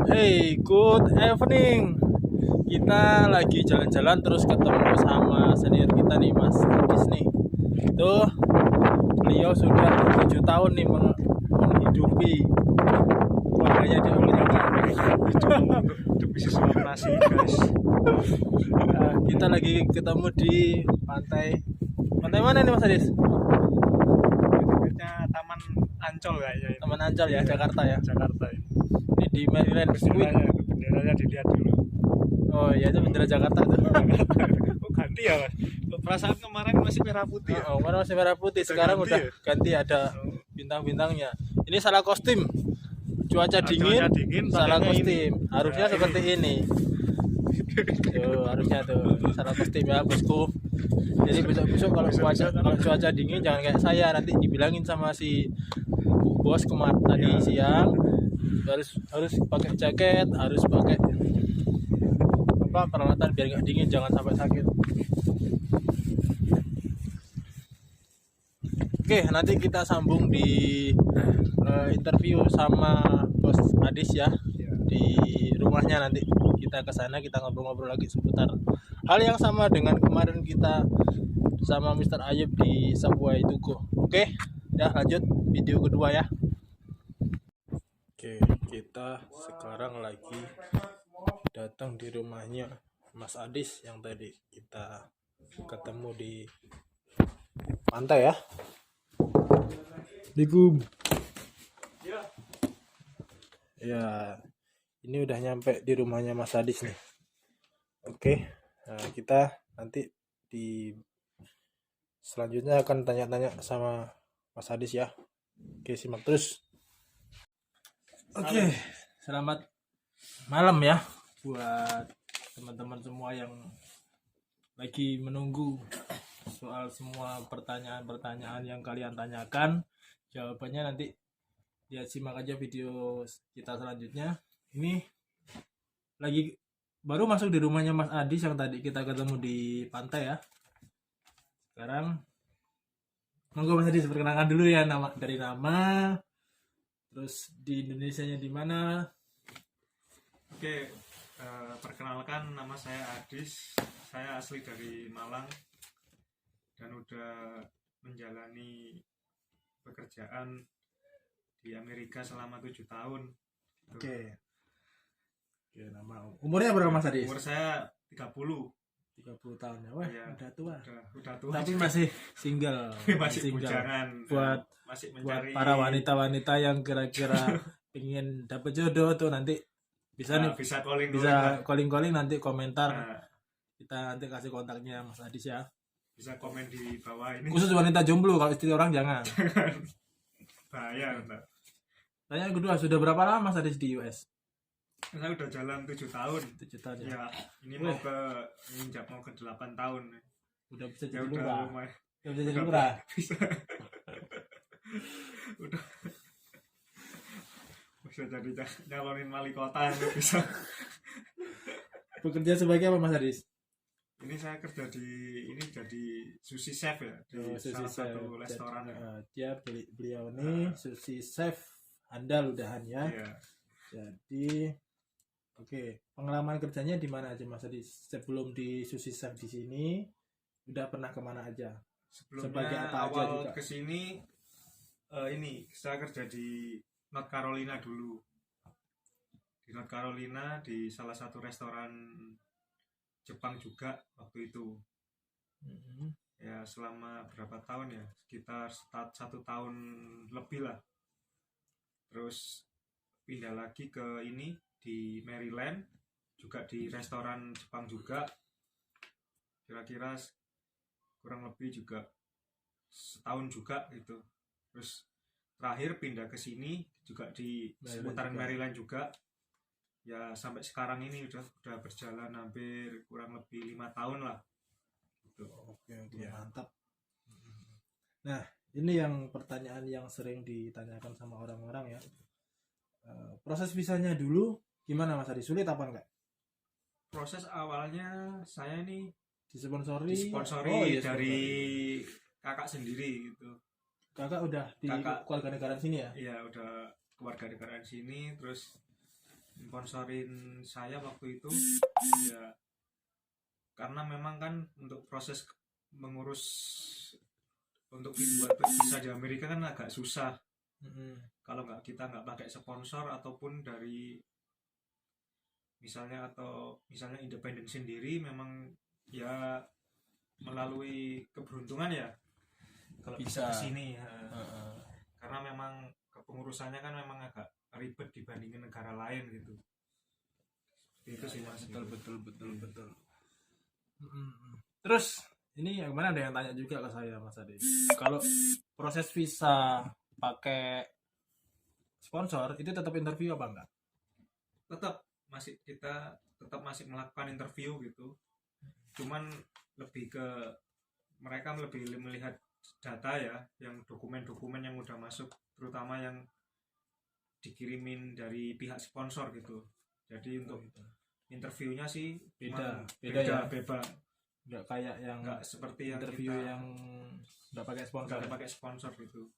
Hey, good evening. Kita lagi jalan-jalan terus ketemu sama senior kita nih, Mas Adis nih. Tuh, beliau sudah 7 tahun nih menghidupi keluarganya di Amerika. Untuk bisnis nasi guys. Kita lagi ketemu di pantai. Pantai mana nih, Mas Adis? Kayaknya Taman Ancol kayaknya ini. Taman Ancol ya, Jakarta ya. Jakarta ini. Ini di Maryland Biskuit. Benderanya dilihat dulu. Oh iya, itu bendera Jakarta tuh. Oh ganti ya mas. Perasaan kemarin masih merah putih ya? Oh, mana masih merah putih, sekarang ganti udah ya? ganti, ada bintang-bintangnya. Ini salah kostum. Cuaca dingin, Cuaca dingin, salah pakainya kostum. ini. Harusnya Nah, seperti ini. Tuh, harusnya tuh salah kostum ya, bosku. Jadi besok-besok kalau cuaca dingin jangan kayak saya, nanti dibilangin sama si bos kemarin tadi siang harus pakai jaket, harus pakai peralatan biar nggak dingin, jangan sampai sakit. Oke, nanti kita sambung di interview sama bos Adis ya, di rumahnya. Nanti kita ke sana, kita ngobrol-ngobrol lagi seputar hal yang sama dengan kemarin kita sama Mr. Ayub di Subway Tugu. Oke, ya lanjut video kedua ya. Oke, kita sekarang lagi datang di rumahnya Mas Adis yang tadi kita ketemu di pantai ya. Assalamualaikum. Ya, ini udah nyampe di rumahnya Mas Adis nih. Oke, nah kita nanti di selanjutnya akan tanya-tanya sama Mas Adis ya. Oke, simak terus. Oke, selamat malam ya buat teman-teman semua yang lagi menunggu soal semua pertanyaan-pertanyaan yang kalian tanyakan. Jawabannya nanti ya simak aja video kita selanjutnya. Ini lagi baru masuk di rumahnya Mas Adis yang tadi kita ketemu di pantai ya. Sekarang monggo Mas Adis perkenalkan dulu ya, dari nama, terus di Indonesianya di mana. Oke, perkenalkan nama saya Adis. Saya asli dari Malang dan udah menjalani pekerjaan di Amerika selama 7 tahun. Oke, nama umurnya berapa Mas Adis? Umur saya 30 tahun ya. Wah, ya, udah tua. Udah tua. Tapi masih single. masih single. bujangan. Masih buat mencari para wanita-wanita yang kira-kira ingin dapet jodoh tuh, nanti bisa nih, bisa calling nanti komentar. Nah, kita nanti kasih kontaknya Mas Adis ya. Bisa komen di bawah ini. Khusus wanita jomblo, kalau istri orang jangan. Bahaya bentar. Tanya kedua, sudah berapa lama Mas Adis di US? Saya udah jalan 7 tahun. 7 tahun ya. Ya, ini mau ke 8 tahun. Udah bisa Ya jadi udah lurah. lumayan. Udah bisa jadi lurah. Bisa. Udah bisa jadi nyalonin wali kota bisa. Bekerja sebagai apa Mas Adis? Ini saya kerja jadi sushi chef ya, di salah satu restoran. Beliau ini sushi chef handal udahan ya. Iya. Jadi oke, pengalaman kerjanya di mana aja Mas Adis? Sebelum di sushi chef di sini udah pernah kemana aja? Sebelumnya sebagai apa aja awal juga? Kesini ini saya kerja di North Carolina dulu. Di North Carolina di salah satu restoran Jepang juga waktu itu. Ya selama berapa tahun ya, sekitar 1 tahun lebih lah. Terus pindah lagi ke ini di Maryland, juga di restoran Jepang juga, kira-kira kurang lebih juga setahun juga gitu. Terus terakhir pindah ke sini juga di seputaran Maryland juga. Ya sampai sekarang ini udah berjalan hampir kurang lebih 5 tahun lah gitu. Oke, ya. Mantap. Nah, ini yang pertanyaan yang sering ditanyakan sama orang-orang ya. Proses visanya dulu gimana Mas Adi? Sulit apa enggak? Proses awalnya saya ini disponsori dari kakak sendiri gitu. Kakak udah di keluarga negaraan sini ya? Iya, udah keluarga negaraan sini. Terus sponsorin saya waktu itu ya karena memang kan untuk proses mengurus untuk dibuat visa di Amerika kan agak susah. Kalau kita nggak pakai sponsor ataupun dari misalnya independen sendiri, memang ya melalui keberuntungan ya kalau bisa kesini ya. Karena memang kepengurusannya kan memang agak ribet dibandingin negara lain gitu. Itu sih Mas. Betul. Terus ini yang mana ada yang tanya juga ke saya Mas Adi. Kalau proses visa pakai sponsor itu tetap interview apa enggak? Kita tetap masih melakukan interview gitu. Cuman lebih ke mereka lebih melihat data ya, yang dokumen-dokumen yang udah masuk, terutama yang dikirimin dari pihak sponsor gitu. Jadi untuk interviewnya sih beda nggak kayak yang nggak seperti yang interview kita, yang nggak pakai sponsor gitu.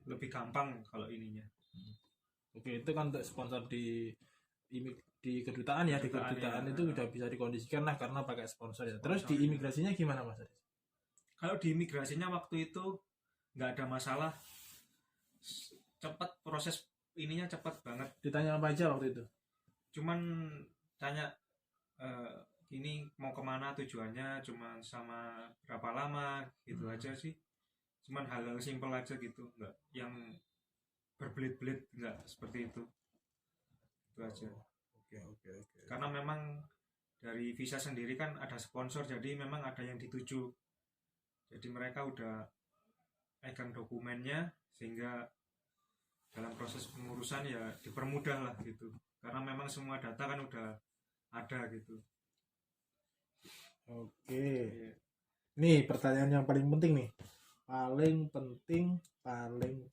Lebih gampang kalau ininya. Oke, itu kan untuk sponsor di kedutaan ya, di kedutaan itu udah bisa dikondisikan lah karena pakai sponsor ya. Terus di imigrasinya gimana Mas? Kalau di imigrasinya waktu itu nggak ada masalah, cepat, proses ininya cepat banget. Ditanya apa aja waktu itu? Cuman tanya ini mau kemana tujuannya, cuman sama berapa lama gitu aja sih. Cuman hal-hal simpel aja gitu, nggak yang berbelit-belit, nggak seperti itu aja. Oke. Karena memang dari visa sendiri kan ada sponsor, jadi memang ada yang dituju, jadi mereka udah pegang dokumennya sehingga dalam proses pengurusan ya dipermudah lah gitu, karena memang semua data kan udah ada gitu. Oke. Nih pertanyaan yang paling penting nih, paling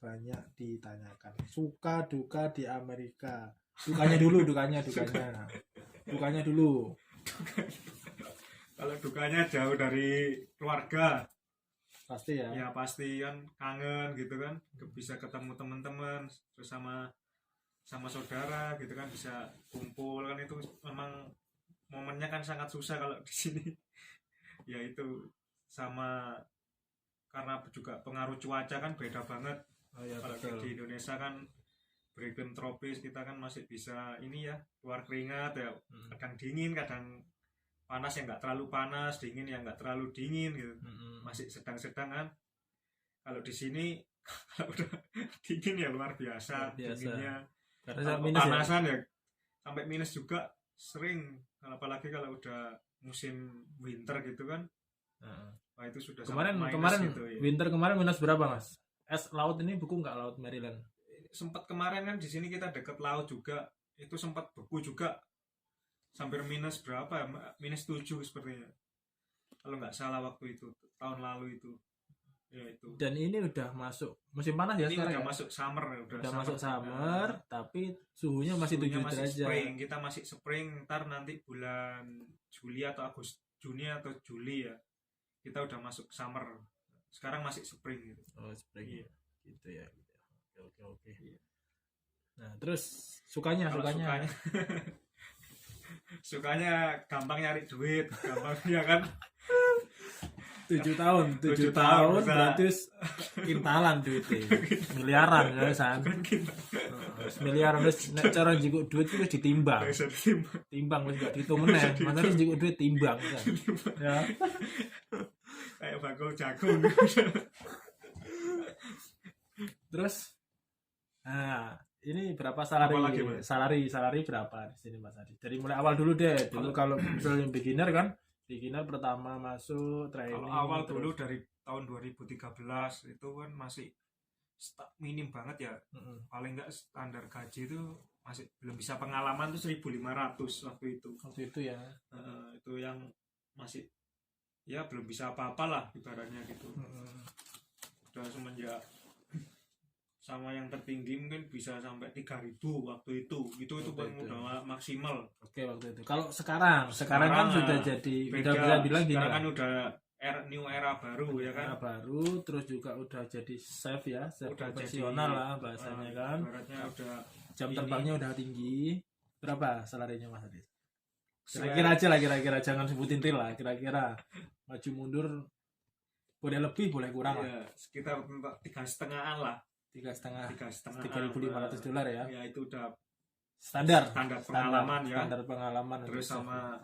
banyak ditanyakan, suka duka di Amerika. Dukanya dulu. Kalau dukanya jauh dari keluarga pasti ya. Ya pasti kan kangen gitu kan, bisa ketemu teman-teman, terus sama saudara gitu kan, bisa kumpul kan, itu memang momennya kan sangat susah kalau di sini. Ya itu sama karena juga pengaruh cuaca kan beda banget. Kalau di Indonesia kan beriklim tropis, kita kan masih bisa ini ya, keluar keringat ya, kadang dingin kadang panas, yang nggak terlalu panas, dingin yang nggak terlalu dingin gitu. Masih sedang-sedang kan. Kalau di sini kalau udah dingin ya luar biasa. Dinginnya, karena panasan ya sampai minus juga sering, apalagi kalau udah musim winter gitu kan. Wah itu sudah kemarin gitu, ya. Winter kemarin minus berapa Mas? Es laut ini beku nggak, laut Maryland? Sempat kemarin kan di sini kita deket laut juga, itu sempat beku juga, sampai minus berapa ya, minus 7 sepertinya kalau nggak salah waktu itu, tahun lalu itu ya itu. Dan ini udah masuk musim panas ya, ini sekarang udah ya? masuk summer, udah masuk summer, tapi suhunya masih 7 derajat. Spring, kita masih spring, ntar nanti bulan Juli atau Juni atau Juli ya kita udah masuk summer. Sekarang masih spring gitu. Spring iya. Gitu ya. Oke. Iya. Nah terus sukanya sukanya gampang nyari duit, gampang ya kan. 7 tahun berarti kintalan duitnya, miliaran ya san. Miliaran wis nek cara njikuk duit wis ditimbang. Timbang wis gak dihitung meneh. Mana wis njikuk duit timbang kan. Ya. Kayak bakul jagung. Terus ini berapa salary berapa di sini Mas Adi? Dari mulai awal dulu deh. Kalau misalnya beginner pertama masuk training. Kalau awal dulu dari tahun 2013 itu kan masih minim banget ya. Paling enggak standar gaji itu masih belum bisa, pengalaman tuh 1.500 waktu itu. Ya. Itu yang masih ya belum bisa apa-apa lah ibaratnya gitu. Udah semenjak sama yang tertinggi mungkin bisa sampai 3.000 waktu itu. Itu udah maksimal. Oke, waktu itu. Kalau sekarang kan sudah jadi beda, udah bilang gini. Sekarang kan udah new era baru ya kan. Era baru, terus juga udah jadi chef ya, chef profesional lah bahasanya kan. Ibaratnya udah jam terbangnya udah tinggi. Berapa salarinya Mas Adis? Selain- Kira-kira aja lah, kira-kira jangan sebutin real lah, kira-kira maju mundur boleh lebih boleh kurang lah. ya, sekitar 3,5-an lah. 3,5, 3,5-an. 3.500 dolar ya. Ya itu udah Standar pengalaman ya. standar pengalaman untuk Terus sama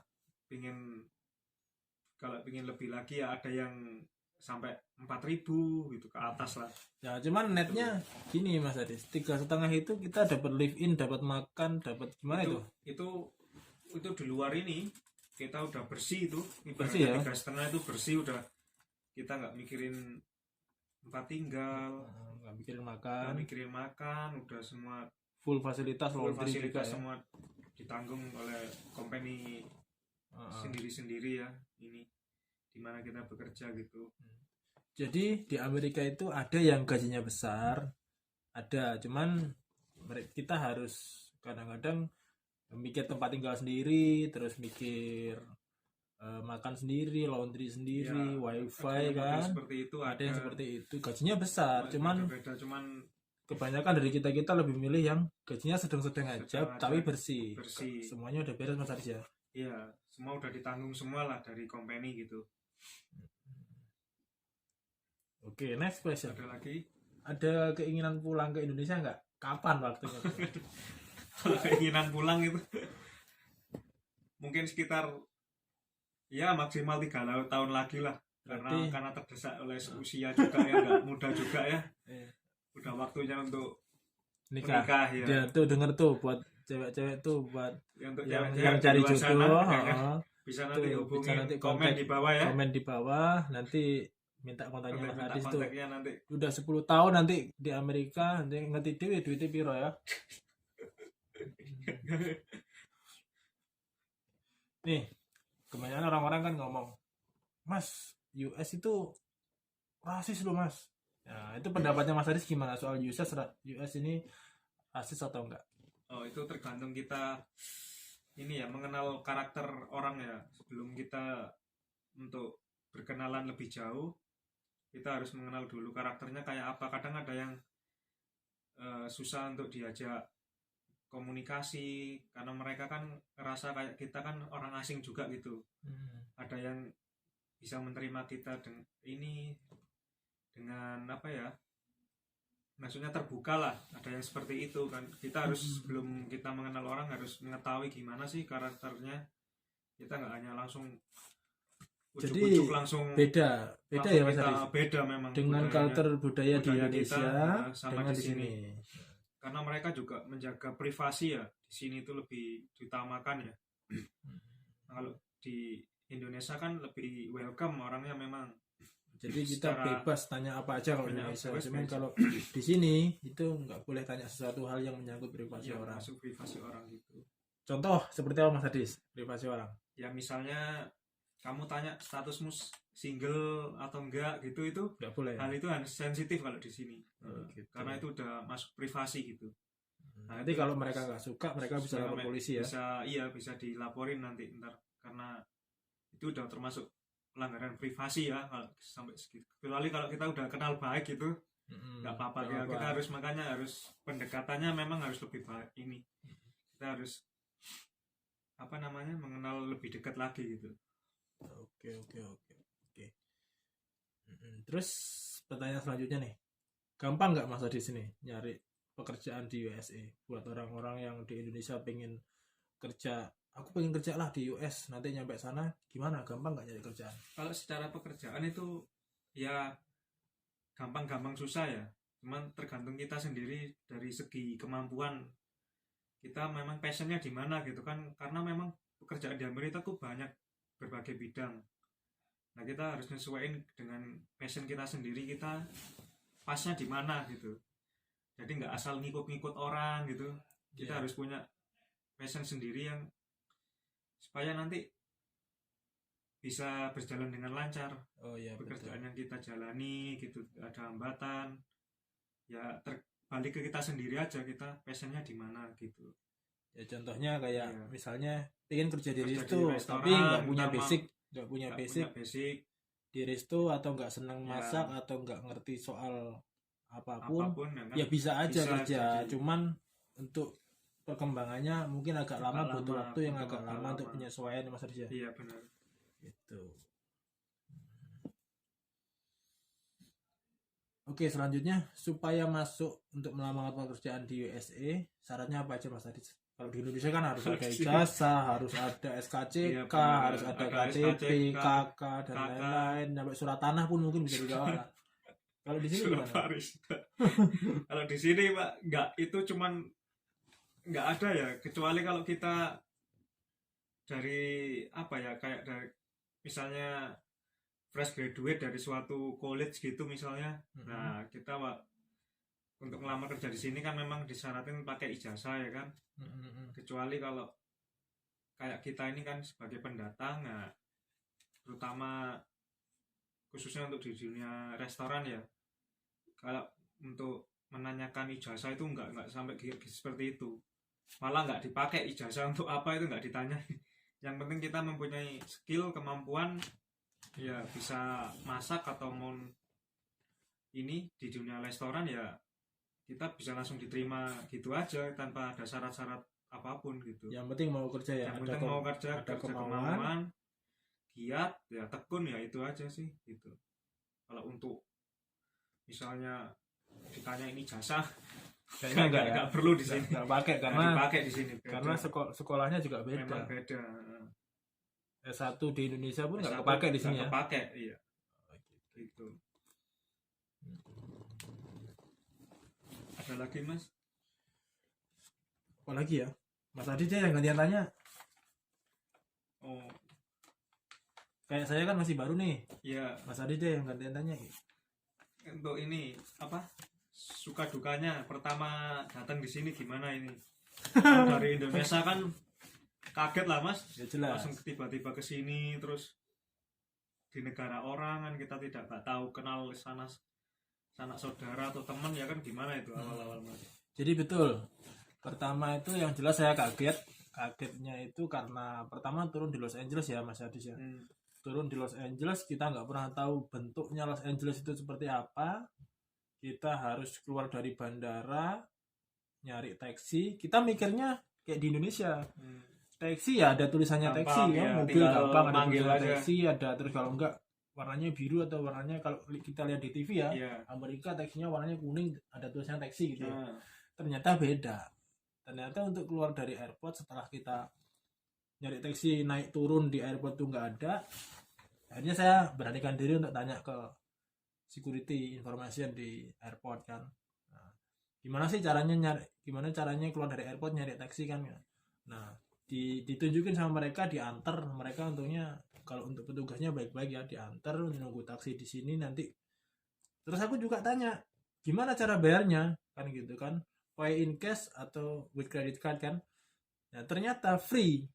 kalau pingin lebih lagi ya ada yang sampai 4.000 gitu ke atas lah. ya, cuman netnya gini Mas Adis, 3,5 itu kita dapat live in, dapat makan, dapat gimana itu? Itu di luar ini kita udah bersih itu. Bersih ya? 3,5 itu bersih, udah kita nggak mikirin tempat tinggal, Nggak mikirin nggak makan, mikirin makan, udah semua full fasilitas full laundry juga fasilitas ya. semua ditanggung oleh company sendiri-sendiri ya, ini dimana kita bekerja gitu. Jadi di Amerika itu ada yang gajinya besar, ada, cuman kita harus kadang-kadang mikir tempat tinggal sendiri, terus mikir makan sendiri, laundry sendiri, Ya, wifi ada yang kan, seperti itu, ada yang seperti itu, gajinya besar, cuman cuman kebanyakan dari kita lebih milih yang gajinya sedang-sedang aja, Sedang aja, tapi bersih. bersih. Semuanya udah beres Mas Adis ya. ya semua udah ditanggung semua lah dari company gitu. Oke, next question. Ada lagi? Ada keinginan pulang ke Indonesia nggak? Kapan waktunya? Kalau keinginan pulang itu mungkin sekitar ya maksimal 3 tahun lagi lah, Berarti- karena terdesak oleh usia juga ya, nggak muda juga ya, Iya. udah waktunya untuk Nikah. menikah ya. Dia tuh denger tuh buat cewek-cewek tuh, buat Ya, untuk yang cewek-cewek cari di luar sana, jodoh, ya, bisa nanti Tuh, hubungi, bisa nanti komen kontak- di bawah ya. komen di bawah, nanti minta kontaknya Mas Minta Adis tuh. kontaknya nanti. Udah 10 tahun nanti di Amerika, nanti ngerti duitnya piro ya. Nih, kebanyakan orang-orang kan ngomong, Mas, US itu rasis loh Mas. Nah, itu pendapatnya Mas Adis gimana soal US ini rasis atau enggak? Oh, itu tergantung kita ini ya, mengenal karakter orang ya. Sebelum kita untuk berkenalan lebih jauh, kita harus mengenal dulu karakternya kayak apa. Kadang ada yang susah untuk diajak komunikasi karena mereka kan ngerasa kayak kita kan orang asing juga gitu. Ada yang bisa menerima kita dengan apa ya, maksudnya terbuka lah. Ada yang seperti itu kan. Kita harus sebelum kita mengenal orang harus mengetahui gimana sih karakternya. Kita nggak hanya langsung Jadi, ujuk-ujuk langsung beda langsung ya Mas kita Adis. beda memang Dengan budayanya. culture budaya di budaya Indonesia kita, sama dengan di di sini. Karena mereka juga menjaga privasi ya. Di sini itu lebih diutamakan ya. Nah, kalau di Indonesia kan lebih welcome orangnya memang. Jadi kita Secara- bebas tanya apa aja kalau di Banyak Indonesia. bebas, Cuman bebas. kalau di sini itu nggak boleh tanya sesuatu hal yang menyangkut privasi Ya, orang. masuk privasi orang gitu. Contoh seperti apa Mas Adis? Privasi orang. Ya misalnya kamu tanya statusmu single atau enggak gitu, itu Nggak boleh. hal itu sensitif kalau di sini. Oh, gitu. Karena itu udah masuk privasi gitu. Nah, Nanti itu kalau mereka nggak suka, mereka bisa lapor polisi ya. Bisa dilaporin nanti ntar, karena itu udah termasuk pelanggaran privasi ya kalau sampai segitu. Kecuali kalau kita udah kenal baik gitu, nggak apa-apa ya. Kita harus, makanya harus pendekatannya memang harus lebih baik ini. Kita harus apa namanya, mengenal lebih dekat lagi gitu. Oke. Terus pertanyaan selanjutnya nih, gampang nggak Mas Adis ini nyari pekerjaan di USA buat orang-orang yang di Indonesia pengen kerja? Aku pengen kerja lah di US, nanti nyampe sana gimana? Gampang nggak nyari kerjaan? Kalau secara pekerjaan itu ya gampang-gampang susah ya. Cuman tergantung kita sendiri dari segi kemampuan. Kita memang passionnya di mana gitu kan. Karena memang pekerjaan di Amerika tuh banyak berbagai bidang. Nah, kita harus nyesuaiin dengan passion kita sendiri, kita pasnya di mana gitu. Jadi nggak asal ngikut-ngikut orang gitu. Kita harus punya passion sendiri yang supaya nanti bisa berjalan dengan lancar. Oh iya, Pekerjaan betul. yang kita jalani gitu, ada hambatan ya, balik ke kita sendiri aja, kita passionnya di mana gitu. Ya contohnya kayak Iya. misalnya pengen kerja di Kerja di resto restoran, tapi nggak punya nggak basic nggak punya basic di resto, atau nggak senang Ya. masak, atau nggak ngerti soal apapun, apapun ya kan. ya bisa aja Bisa kerja. jadi. Cuman untuk perkembangannya mungkin agak lama, butuh waktu yang butuh agak waktu lama untuk penyesuaian Mas Adis ya. Iya benar. Gitu. Oke, selanjutnya supaya masuk untuk melamar pekerjaan di USA, syaratnya apa aja Mas Adis? Kalau di Indonesia kan harus ada ijazah, harus ada SKCK, Iya, benar. harus ada Ada KTP, SKCK, KK dan KK. lain-lain, sampai surat tanah pun mungkin bisa dibawa lah. Kalau di sini Surat gimana? barista. Kalau di sini Pak nggak, itu cuman nggak ada ya, kecuali kalau kita dari apa ya, kayak dari misalnya fresh graduate dari suatu college gitu misalnya. Nah, kita Pak untuk melamar kerja di sini kan memang disyaratin pakai ijazah ya kan. Kecuali kalau kayak kita ini kan sebagai pendatang, nah terutama khususnya untuk di dunia restoran ya, kalau untuk menanyakan ijazah itu nggak sampai seperti itu, malah nggak dipakai ijazah untuk apa itu nggak ditanya. Yang penting kita mempunyai skill, kemampuan ya, bisa masak atau mau ini di dunia restoran ya, kita bisa langsung diterima gitu aja tanpa ada syarat-syarat apapun gitu. Yang penting mau kerja ya, Yang penting mau kerja, ada kemauan, kemauan, giat ya, tekun ya, itu aja sih gitu. Kalau untuk misalnya ditanya ini jasa, kayaknya nggak perlu di sini, nggak pakai nggak karena dipakai di sini. Beda. karena sekolahnya juga beda. Memang beda. S1 di Indonesia pun nggak S1 kepake di sini nggak ya. kepake, iya. Gitu. Ada lagi Mas? Apa lagi ya? Mas Adi deh yang gantian tanya. Oh, Kayak saya kan masih baru nih. ya Mas Adi deh yang gantian tanya. untuk ini apa? Suka dukanya pertama datang di sini gimana ini? Kan dari Indonesia kan kaget lah Mas. Ya jelas. Langsung tiba-tiba ke sini, terus di negara orang kan kita nggak tahu kenal sanak saudara atau teman ya kan, gimana itu awal-awal Mas? Jadi betul. Pertama itu yang jelas saya kaget. Kagetnya itu karena pertama turun di Los Angeles ya Mas Adis ya. Turun di Los Angeles, kita nggak pernah tahu bentuknya Los Angeles itu seperti apa. Kita harus keluar dari bandara, nyari taksi. Kita mikirnya kayak di Indonesia. Taksi ya ada tulisannya Gampang, taksi ya, ya, mobil tinggal gampang ada manggil tulisannya aja. taksi, ada terus kalau enggak warnanya biru atau warnanya kalau kita lihat di TV ya, Iya. Amerika taksinya warnanya kuning ada tulisannya taksi gitu. Nah, Ternyata beda. Ternyata untuk keluar dari airport setelah kita nyari taksi naik turun di airport tuh nggak ada. Akhirnya saya beranikan diri untuk tanya ke security information di airport kan. Nah, gimana caranya keluar dari airport nyari taksi kan. Nah, ditunjukin sama mereka, diantar mereka, untungnya kalau untuk petugasnya baik-baik ya, diantar nunggu taksi di sini nanti. Terus aku juga tanya gimana cara bayarnya kan gitu kan, pay in cash atau with credit card kan. Nah ternyata free,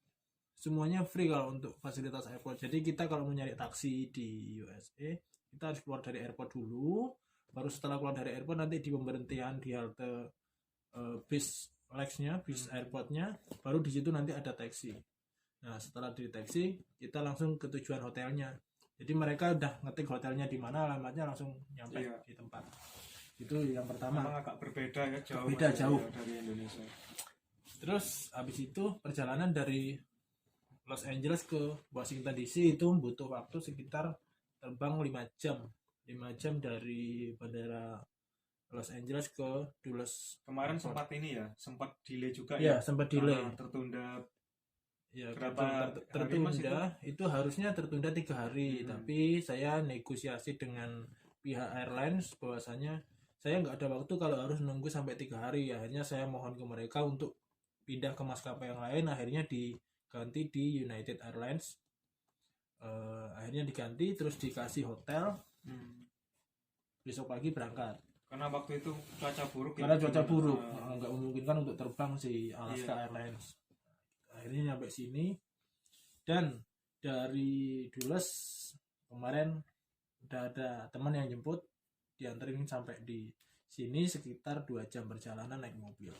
semuanya free kalau untuk fasilitas airport. Jadi kita kalau mau nyari taksi di USA kita harus keluar dari airport dulu, baru setelah keluar dari airport nanti di pemberhentian di halte bis Lex-nya, bis airportnya, baru di situ nanti ada taksi. Nah setelah di taksi kita langsung ke tujuan hotelnya. Jadi mereka udah ngetik hotelnya di mana, alamatnya langsung nyampe di tempat. Itu yang pertama. memang agak berbeda ya, jauh. Beda jauh dari Indonesia. Terus habis itu perjalanan dari Los Angeles ke Washington DC itu butuh waktu sekitar terbang 5 jam. 5 jam dari bandara Los Angeles ke Dulles. Kemarin sempat ini ya, sempat delay juga ya. Sempat delay. Tertunda. Ya, berapa tertunda itu harusnya tertunda 3 hari, tapi saya negosiasi dengan pihak airlines bahwasanya saya nggak ada waktu kalau harus nunggu sampai 3 hari. Akhirnya saya mohon ke mereka untuk pindah ke maskapai yang lain, akhirnya diganti di United Airlines. Akhirnya diganti, terus dikasih hotel, besok pagi berangkat. Karena waktu itu cuaca buruk. Karena cuaca buruk, nggak memungkinkan untuk terbang si Alaska Airlines. Akhirnya nyampe sini, dan dari Dulles kemarin udah ada teman yang jemput, dianterin sampai di sini sekitar 2 jam perjalanan naik mobil.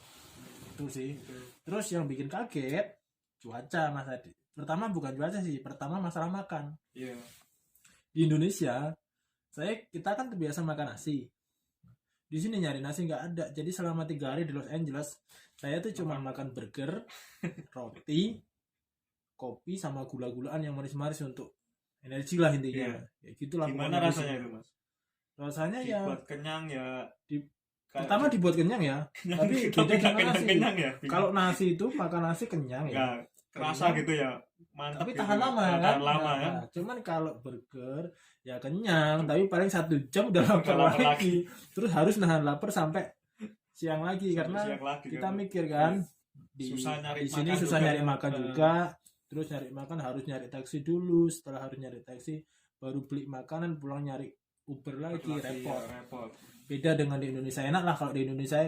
Itu sih. Terus yang bikin kaget cuaca Mas Adi. Pertama bukan cuaca sih, pertama masalah makan. Di Indonesia kita kan terbiasa makan nasi. Di Di sini nyari nasi nggak ada. Jadi selama 3 hari di Los Angeles, saya tuh cuma makan burger, roti, kopi sama gula-gulaan yang manis-manis untuk energi lah intinya. Iya. Ya gitulah Gimana pokoknya di rasanya sini. itu Mas? Rasanya ya Dibuat kenyang ya. di- Kayak pertama dibuat kenyang ya, kenyang, tapi tapi beda nggak dengan nasi. kenyang-kenyang ya. Kalau nasi itu makan nasi kenyang ya, Nggak kerasa Kenyang. gitu ya. Mantap tapi gitu. tahan lama Tahan kan. lama Nah, kan. cuman kalau burger ya kenyang, tapi paling 1 jam udah lapar lapar lagi. Terus harus nahan lapar sampai siang lagi Sampai karena siang lagi kita kan. mikir kan di Susah nyari di sini makan susah juga nyari ya. makan juga. Terus nyari makan harus nyari taksi dulu, setelah harus nyari taksi baru beli makanan, pulang nyari Uber lagi, repot. Ya, repot. Beda dengan di Indonesia. Enak lah kalau di Indonesia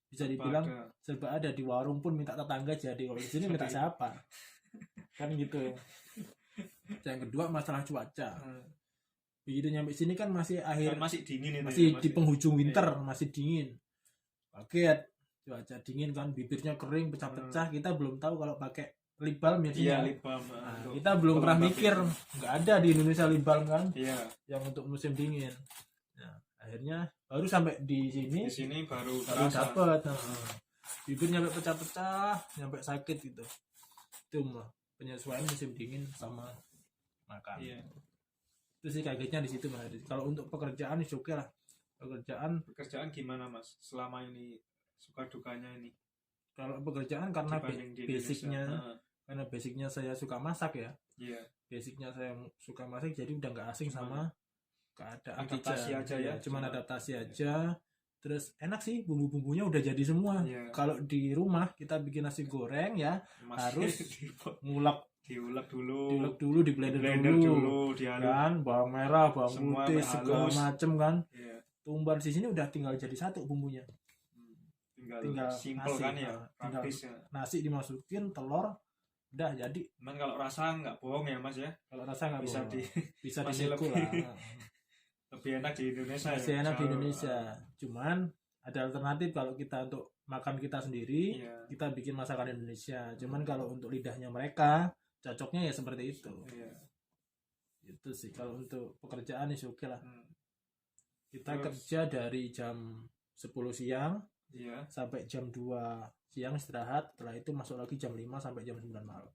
bisa dibilang Pada serba ada, di warung pun minta tetangga jadi. Kalau di sini minta siapa? Kan gitu. Yang kedua masalah cuaca. Begitu nyampe sini kan masih akhir, kan masih dingin itu masih ya, di penghujung winter, masih dingin. Kaget, cuaca dingin kan, bibirnya kering, pecah-pecah. Kita belum tahu kalau pakai lip balm ya. Iya, Cina. lip balm. Nah, Untuk kita belum pernah pelembab mikir, itu. nggak ada di Indonesia lip balm kan, Iya, yang untuk musim dingin. Nah, akhirnya baru sampai di sini di sini baru baru terasa. dapet. Bibir nyampe pecah-pecah, nyampe sakit gitu. Itu mah penyesuaian musim dingin sama makan. Iya. Itu sih kagetnya di situ Mas. Kalau untuk pekerjaan sih oke lah. Pekerjaan gimana Mas? Selama ini suka dukanya ini Kalau pekerjaan karena dibanding di basicnya, Indonesia. karena basicnya saya suka masak ya. Iya. Basicnya saya suka masak, jadi udah nggak asing sama keadaan Adaptasi kitchen. aja ya. Cuman adaptasi aja. Terus enak sih, bumbu-bumbunya udah jadi semua. Iya. Kalau di rumah kita bikin nasi goreng ya harus ngulek diulek dulu, dulu, di blender blender dulu, dulu, diaduk. kan, bawang merah, bawang Semua putih, halus. segala macem kan. Iya. Tumbar di sini udah tinggal jadi satu bumbunya. Tinggal simple nasi, kan ya, tinggal praktis ya. nasi dimasukin, telur, udah jadi. Cuman kalau rasa nggak bohong ya Mas ya, Kalau rasa nggak bisa bohong. di bisa masih dinego lebih- lah. lebih enak di Indonesia Masih ya. enak di Kalau- Indonesia. Cuman ada alternatif kalau kita untuk makan kita sendiri, Iya. kita bikin masakan Indonesia. Cuman kalau untuk lidahnya mereka, cocoknya ya seperti itu. Iya. Itu sih kalau untuk pekerjaan sih oke lah. Hmm. Kita Terus? kerja dari jam 10 siang Iya. sampai jam 2 siang istirahat, setelah itu masuk lagi jam 5 sampai jam 9 malam.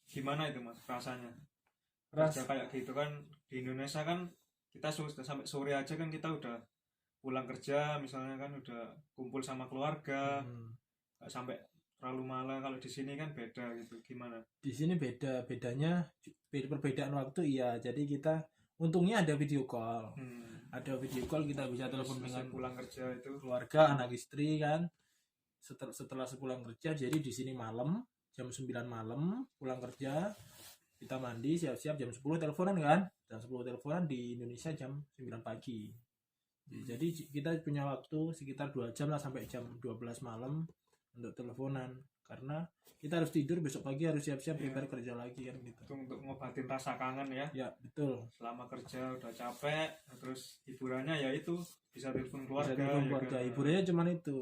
Gimana itu Mas rasanya? Ras, Kerja kayak gitu kan di Indonesia kan kita sudah sampai sore aja kan kita udah pulang kerja misalnya kan udah kumpul sama keluarga, nggak sampai terlalu malam. Kalau di sini kan beda gitu. Gimana? di sini bedanya perbedaan waktu iya. Jadi kita untungnya ada video call. Ada video call, kita bisa telepon Terus dengan pulang kerja itu keluarga, anak istri kan. Setelah sepulang kerja, jadi di sini malam jam 9 malam pulang kerja, kita mandi siap-siap jam 10 teleponan kan. Jam 10 teleponan, di Indonesia jam 9 pagi. Jadi kita punya waktu sekitar 2 jam lah sampai jam 12 malam untuk teleponan, karena kita harus tidur, besok pagi harus siap-siap prepare kerja lagi kan gitu. itu untuk ngobatin rasa kangen ya. Ya betul. Selama kerja udah capek, terus hiburannya ya itu bisa telepon keluarga. Bisa telepon ya keluarga. kan? Hiburannya cuman itu.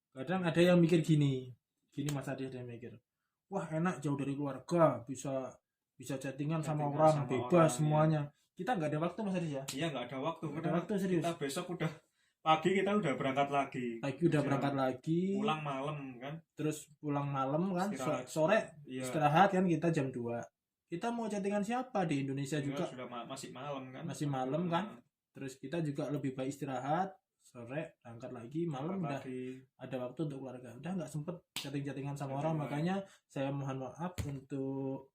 Kadang ada yang mikir gini Mas Adi, ada yang mikir, wah enak jauh dari keluarga, bisa chattingan sama Chattingan orang, sama bebas orang, semuanya. Kita nggak ada waktu Mas Adi ya. Iya nggak ada waktu. Nggak ada Karena waktu, serius. Kita besok udah pagi kita udah berangkat lagi. Pagi udah Kerja. berangkat lagi, Pulang malam kan. terus pulang malam kan, Istirahat. sore Iya. istirahat kan, kita jam 2. Kita mau chattingan siapa di Indonesia Iya, juga, sudah masih malam kan. masih malam kan. Terus kita juga lebih baik istirahat, sore berangkat lagi, malam udah lagi. ada waktu untuk keluarga, udah nggak sempet chattingan sama Chatting orang. lagi. Makanya saya mohon maaf untuk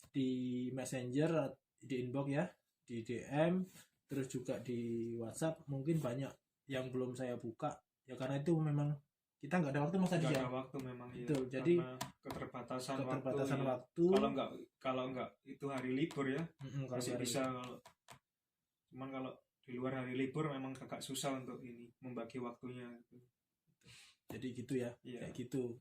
di messenger, di inbox ya, di DM, terus juga di WhatsApp mungkin banyak yang belum saya buka ya, karena itu memang kita nggak ada waktu Mas Adi Nggak ya. ada waktu memang ya. Betul, jadi Karena keterbatasan keterbatasan waktu. waktu. Kalau nggak itu hari libur ya Kalau masih hari- bisa. Cuman kalau di luar hari libur memang agak susah untuk ini membagi waktunya. jadi gitu ya, Iya. kayak gitu.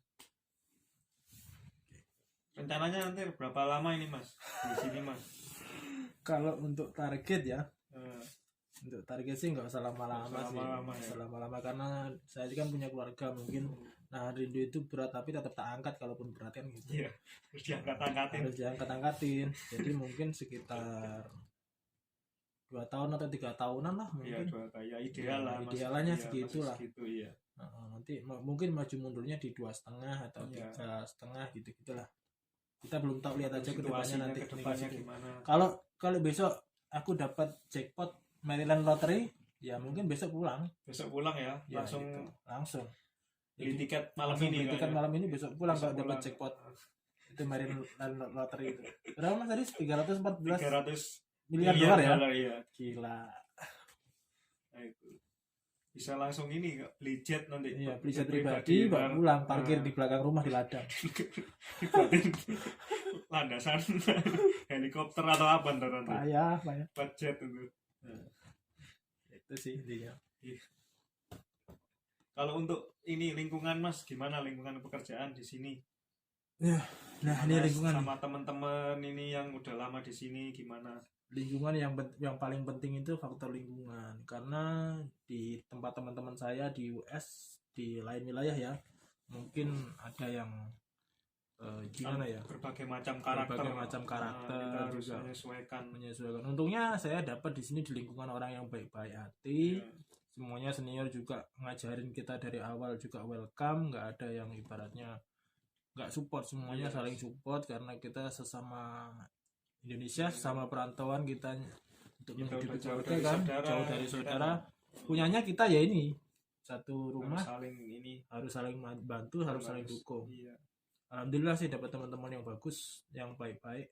Rencananya nanti berapa lama ini Mas di sini Mas? Kalau untuk target ya, Eh, untuk target sih nggak usah lama-lama Nggak usah sih, lama-lama nggak ya. usah lama-lama, karena saya kan punya keluarga mungkin. Nah, rindu itu berat tapi tetap tak angkat kalaupun berat kan gitu. Iya, harus diangkat-angkatin. Harus diangkat-angkatin. Jadi mungkin sekitar 2 tahun atau 3 tahunan lah Iya, mungkin. 2 tahun ya ideal lah. Idealnya Iya, segitu masih lah. segitu, iya. Nanti mungkin maju mundurnya di 2,5 atau Iya. 3,5 gitu gitulah. Kita belum tahu, lihat aja ke depannya Situasinya nanti. ke depannya gimana. Kalau besok aku dapat jackpot Maryland Lottery, ya mungkin besok pulang. Besok pulang ya, Ya, langsung gitu. Langsung. beli tiket malam Langsung ini beli tiket kan ya? malam ini, besok pulang Besok kalau dapat pulang. jackpot itu Maryland Lottery itu. Berapa Mas tadi? 314 300 miliar dolar ya? iya. Gila. Nah, itu bisa langsung ini beli jet nanti. Iya, beli jet pribadi, baru pulang, parkir di belakang rumah di ladang. dibuatin landasan helikopter atau apa ntar nanti. Payah. Buat jet itu. Itu sih intinya. Kalau untuk ini lingkungan Mas, gimana lingkungan pekerjaan di sini? Nah, ini lingkungan sama teman-teman ini yang udah lama di sini gimana? lingkungan yang paling penting itu faktor lingkungan, karena di tempat teman-teman saya di US, di lain wilayah ya, mungkin ada yang gimana ya, Berbagai macam karakter. Kita harus juga menyesuaikan. Untungnya saya dapat di sini di lingkungan orang yang baik-baik hati. Iya. Semuanya senior juga ngajarin kita dari awal, juga welcome, nggak ada yang ibaratnya nggak support, semuanya saling support, karena kita sesama Indonesia, sesama perantauan kita untuk menghidupi keluarga kan, jauh dari saudara. Punyanya kita ya ini satu rumah, harus saling bantu, harus saling dukung. Iya. Alhamdulillah sih dapat teman-teman yang bagus, yang baik-baik.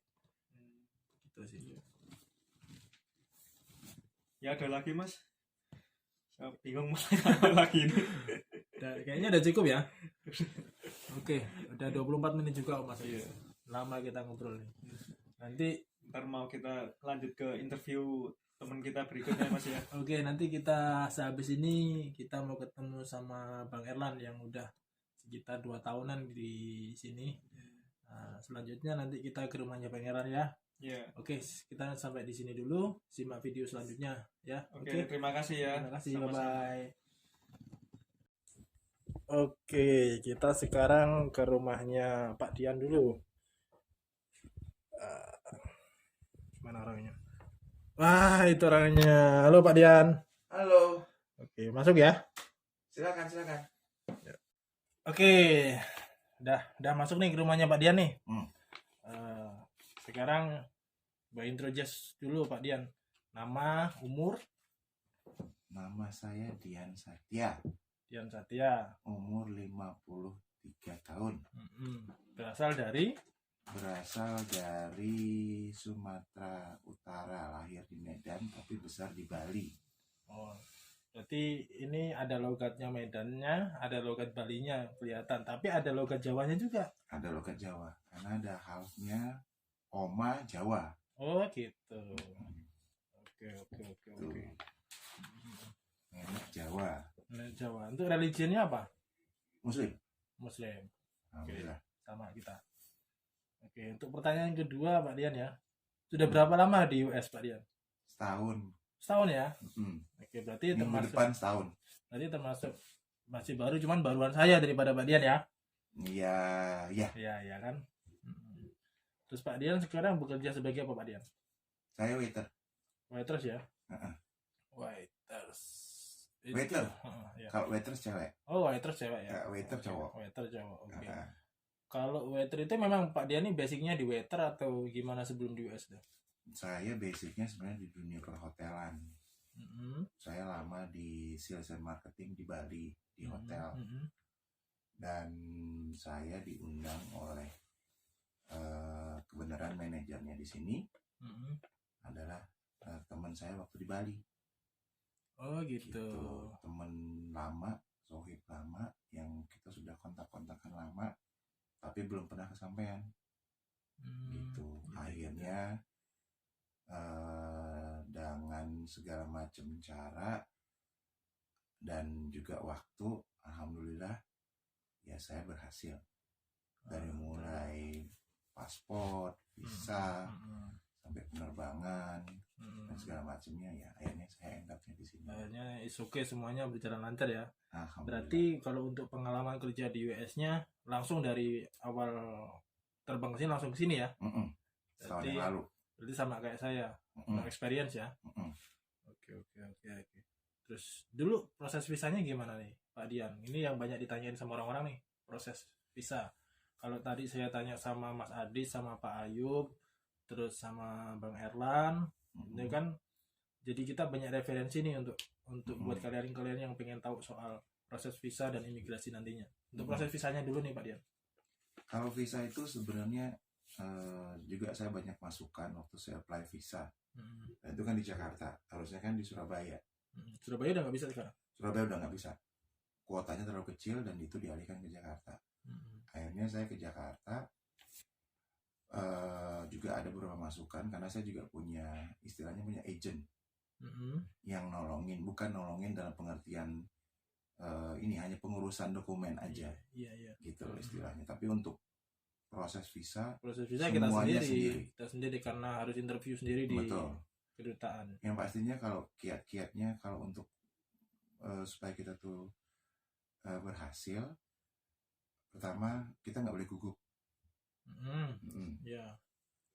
Gitu sih. Ya ada lagi Mas? Saya bingung apa lagi ini. Kayaknya udah cukup ya. Oke, udah 24 menit juga Mas. Iya. Lama kita ngobrol nih. Nanti ntar mau kita lanjut ke interview teman kita berikutnya Mas ya. Oke, nanti kita sehabis ini kita mau ketemu sama Bang Erlan yang udah sekitar 2 tahunan di sini. Nah, selanjutnya nanti kita ke rumahnya Bang Erlan ya. Iya. Oke, kita sampai di sini dulu. Simak video selanjutnya ya. Oke, terima kasih ya. Terima kasih. Sama-sama. Bye-bye. Oke, kita sekarang ke rumahnya Pak Dian dulu. Mana orangnya? Wah, itu orangnya. Halo Pak Dian. Halo, Oke, masuk ya. silakan. Oke, udah masuk nih ke rumahnya Pak Dian nih. Sekarang gue introduce dulu Pak Dian. Nama, umur. Nama saya Dian Satya, Dian Satya. umur 53 tahun. Berasal dari Sumatera Utara, lahir di Medan tapi besar di Bali. Oh, berarti ini ada logatnya Medannya, ada logat Balinya kelihatan, tapi ada logat Jawanya juga. Ada logat Jawa, karena ada halfnya Oma Jawa. Oh gitu. Oke. Nenek Jawa. Nah, Jawa. Untuk religinya apa? Muslim. Oke, Alhamdulillah. sama kita. Oke, untuk pertanyaan kedua Pak Dian ya. Sudah berapa lama di US Pak Dian? Setahun ya? Oke, berarti Minggu depan setahun. Berarti termasuk masih baru, cuman baruan saya daripada Pak Dian ya? Iya. Iya kan? Terus Pak Dian sekarang bekerja sebagai apa Pak Dian? Saya waiter. Waiters ya? Uh-uh. Waiters. Waiter? Ya. Kalau waiter cewek. Oh, waiters cewek ya? Waiter cowok. Waiter cowok, oke. Uh-uh. Kalau waiter itu memang Pak Dian ini basicnya di waiter atau gimana sebelum di US tuh? Saya basicnya sebenarnya di dunia perhotelan. Saya lama di sales and marketing di Bali, di hotel. Dan saya diundang oleh kebenaran manajernya di sini adalah teman saya waktu di Bali. Oh gitu. Teman lama, sohib lama yang kita sudah kontak-kontakan lama, tapi belum pernah kesampaian. Gitu. Akhirnya dengan segala macam cara dan juga waktu, alhamdulillah ya saya berhasil. Dari mulai paspor, visa, sampai penerbangan dan segala macamnya, ya akhirnya saya endapnya di sini. Akhirnya is okay, semuanya berjalan lancar ya. Berarti kalau untuk pengalaman kerja di US-nya langsung dari awal terbang ke sini langsung ke sini ya? setahun yang lalu. Berarti sama kayak saya, experience ya. Terus dulu proses visanya gimana nih Pak Dian? Ini yang banyak ditanyain sama orang-orang nih, proses visa. Kalau tadi saya tanya sama Mas Adi, sama Pak Ayub, terus sama Bang Erlan, ini kan jadi kita banyak referensi nih untuk buat kalian-kalian yang pengen tahu soal proses visa dan imigrasi nantinya. Untuk proses visanya dulu nih Pak Dian. Kalau visa itu sebenarnya juga saya banyak masukan waktu saya apply visa. Dan itu kan di Jakarta, harusnya kan di Surabaya. Surabaya udah nggak bisa sekarang? Surabaya udah nggak bisa, kuotanya terlalu kecil dan itu dialihkan ke Jakarta. Akhirnya saya ke Jakarta, juga ada beberapa masukan karena saya juga istilahnya punya agent yang nolongin, bukan nolongin dalam pengertian ini hanya pengurusan dokumen aja, gitu istilahnya. Tapi untuk proses visa kita sendiri karena harus interview sendiri di kedutaan. Yang pastinya kalau kiat-kiatnya kalau untuk supaya kita tuh berhasil, pertama kita nggak boleh gugup.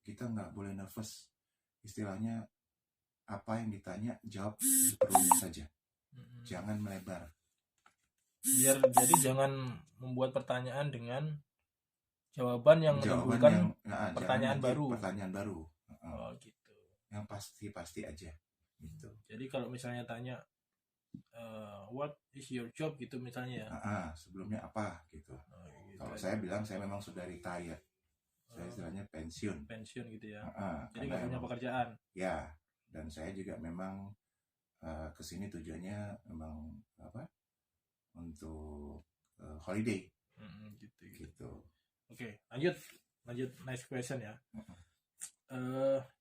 Kita nggak boleh nervous, istilahnya apa yang ditanya jawab seperlunya saja, jangan melebar. Jadi jangan membuat pertanyaan dengan jawaban yang menimbulkan pertanyaan baru. Oh gitu. Yang pasti aja gitu. Jadi kalau misalnya tanya what is your job gitu misalnya ya. Sebelumnya apa gitu. Gitu. Kalau saya bilang saya memang sudah retired. Saya istilahnya pensiun gitu ya. Jadi nggak punya pekerjaan. Ya, dan saya juga memang kesini tujuannya memang untuk holiday. Gitu. Oke, lanjut next question ya.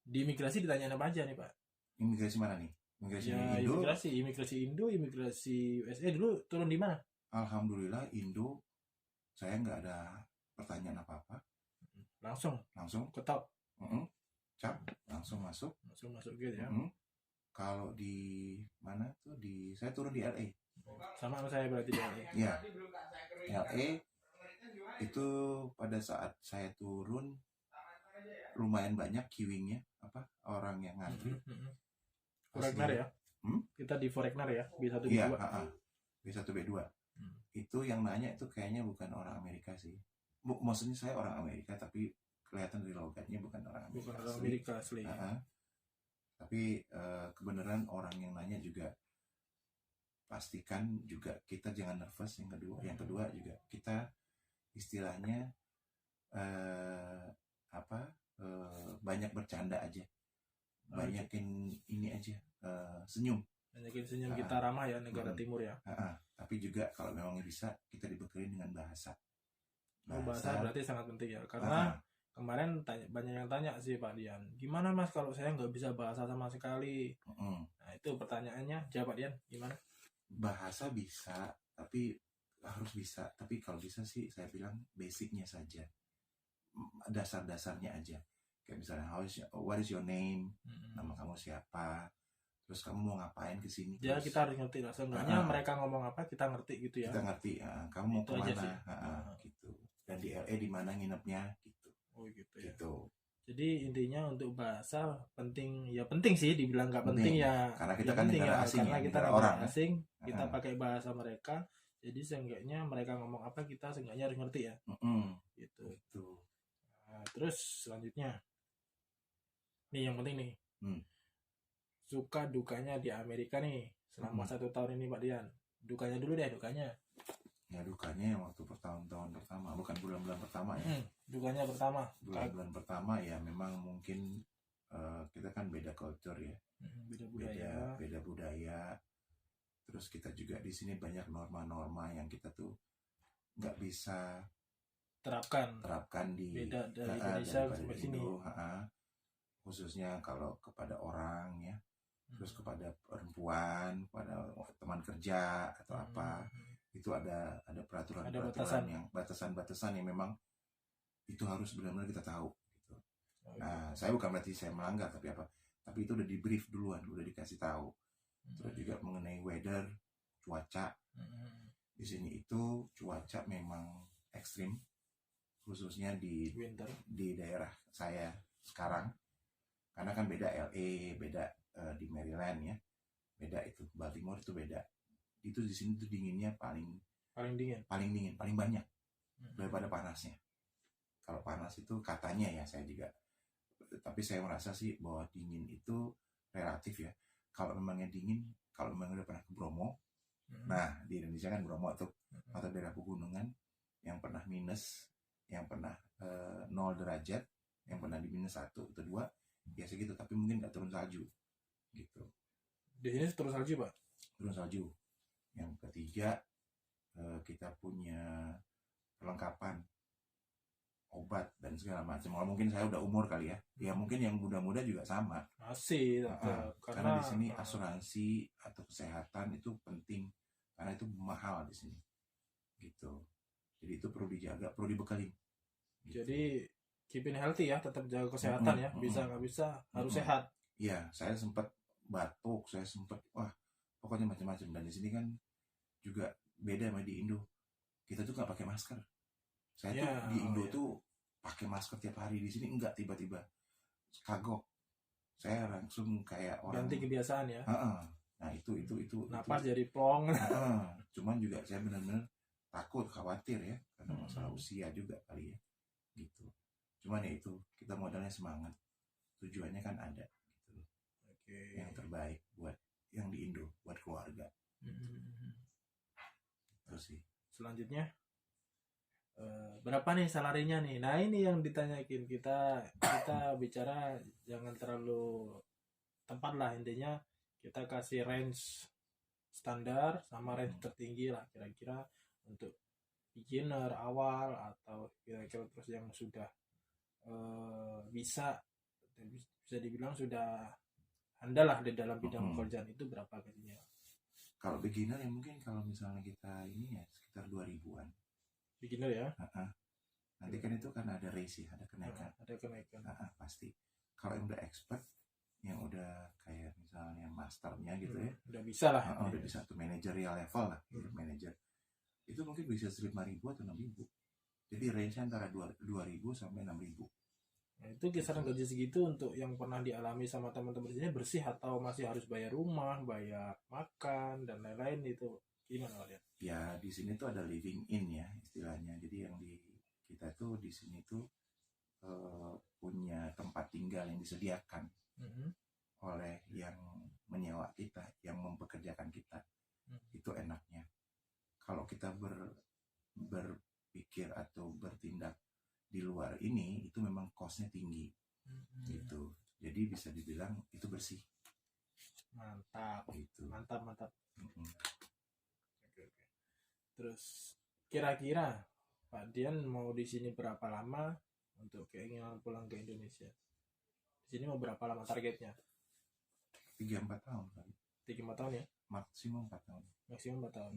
Di imigrasi ditanya apa aja nih Pak? Imigrasi mana nih? Imigrasi Indo, imigrasi USA. Dulu turun di mana? Alhamdulillah Indo, saya nggak ada pertanyaan apa-apa. Langsung ketok. Cap, langsung masuk gitu ya. Kalau di mana tuh saya turun di LA. Sama saya berarti di LA. Iya. LA itu pada saat saya turun lumayan banyak queuingnya, orang yang ngantri. Foreigner ya? Kita di Foreigner ya, B1 B2. Iya, B1 B2. Itu yang nanya itu kayaknya bukan orang Amerika sih. Maksudnya saya orang Amerika tapi kelihatan dari logatnya bukan orang Amerika asli. Tapi kebenaran orang yang nanya juga pastikan juga kita jangan nervous. Yang kedua juga kita istilahnya banyak bercanda aja, banyakin ini aja, senyum. Kita ramah ya, negara timur ya. Tapi juga kalau memang bisa kita dibekali dengan bahasa berarti sangat penting ya, karena kemarin banyak yang tanya sih Pak Dian, gimana Mas kalau saya nggak bisa bahasa sama sekali? Nah itu pertanyaannya, jawab Pak Dian gimana? Bahasa bisa, tapi harus bisa. Tapi kalau bisa sih saya bilang basicnya saja, dasar-dasarnya aja. Kayak misalnya what is your name, nama kamu siapa, terus kamu mau ngapain kesini. Ya kita harus ngerti lah, seenggaknya mereka ngomong apa kita ngerti gitu ya. Kita ngerti, kamu mau kemana, gitu. Dan di LA di mana nginepnya gitu. Ya. Jadi intinya untuk bahasa penting sih, dibilang nggak penting ya. Karena kita kan negara asing, karena kita negara orang asing, kita pakai bahasa mereka. Jadi seenggaknya mereka ngomong apa kita seenggaknya harus ngerti ya. Gitu. Nah, terus selanjutnya, nih yang penting nih, suka dukanya di Amerika nih selama 1 tahun ini Pak Dian. Dukanya dulu deh, dukanya. Ya dukanya yang waktu tahun pertama, bukan bulan-bulan pertama ya. Dukanya pertama. Bulan pertama ya memang mungkin kita kan beda culture ya. Beda budaya. Terus kita juga di sini banyak norma-norma yang kita tuh nggak bisa terapkan di beda dari Indonesia sampai sini. Khususnya kalau kepada orang ya. Terus kepada perempuan, pada teman kerja atau apa. Itu ada peraturan-peraturan yang batasan-batasan yang memang itu harus benar-benar kita tahu gitu. Nah, saya bukan berarti saya melanggar tapi itu udah di brief duluan, udah dikasih tahu. Terus juga mengenai weather, cuaca. Di sini itu cuaca memang ekstrim, khususnya di daerah saya sekarang. Karena kan beda LA, beda di Maryland ya. beda itu. Baltimore itu beda. Itu di sini tuh dinginnya paling dingin, paling banyak daripada panasnya. Kalau panas itu katanya ya, saya juga, tapi saya merasa sih bahwa dingin itu relatif ya. Kalau memangnya dingin, kalau memang udah pernah ke Bromo, nah di Indonesia kan Bromo tuh, atau daerah pegunungan yang pernah minus, yang pernah 0 derajat, yang pernah di minus 1 atau 2, ya segitu. Tapi mungkin nggak turun salju gitu. Di sini turun salju, Pak? Turun salju. Yang ketiga, kita punya perlengkapan obat dan segala macam. Mungkin saya udah umur kali ya. Ya mungkin yang muda-muda juga sama. Masih karena di sini asuransi atau kesehatan itu penting, karena itu mahal di sini. Gitu. Jadi itu perlu dijaga, perlu dibekali. Gitu. Jadi keeping healthy ya, tetap jaga kesehatan ya. Bisa nggak bisa harus sehat. Iya, saya sempat batuk, saya sempat pokoknya macam-macam. Dan di sini kan juga beda sama di Indo. Kita tuh nggak pakai masker. Saya tuh di Indo tuh pakai masker tiap hari, di sini enggak, tiba-tiba kagok. Saya langsung kayak orang ganti kebiasaan ya. Nah itu napas jadi plong. Cuman juga saya benar-benar takut, khawatir ya, karena masalah usia juga kali ya. Gitu. Cuman ya itu, kita modalnya semangat. Tujuannya kan ada gitu. Yang terbaik buat yang di Indo, buat keluarga. Terus sih. Selanjutnya berapa nih salarinya nih? Nah ini yang ditanyakin, kita bicara jangan terlalu tempat lah, intinya kita kasih range standar sama range tertinggi lah kira-kira untuk beginner awal, atau kira-kira terus yang sudah bisa dibilang sudah handal lah di dalam bidang pekerjaan itu, berapa gajinya? Kalau beginner ya mungkin kalau misalnya kita ini ya sekitar 2000-an. Beginner ya. Nanti kan itu kan ada raise ya, ada kenaikan. Pasti. Kalau yang udah expert, yang udah kayak misalnya masternya gitu ya, udah bisa lah. Udah bisa tuh managerial level lah, manager. Itu mungkin bisa 5.000 atau 6.000. Jadi range antara 2.000 sampai 6.000. Nah, itu kisaran gaji segitu untuk yang pernah dialami sama teman-teman di sini bersih, atau masih harus bayar rumah, bayar makan dan lain-lain, itu gimana kalian? Ya di sini tuh ada living in ya istilahnya. Jadi yang kita tuh di sini tuh punya tempat tinggal yang disediakan oleh yang menyewa kita, yang mempekerjakan kita. Itu enaknya. Kalau kita berpikir atau bertindak di luar ini, itu memang cost-nya tinggi. Gitu. Jadi bisa dibilang itu bersih. Mantap. Gitu. Mantap. Oke. Terus kira-kira Pak Dian mau di sini berapa lama untuk keinginan pulang ke Indonesia? Di sini mau berapa lama targetnya? 3-4 tahun kali. 3-4 tahun ya? Maksimum 4 tahun. Maksimum 4 tahun.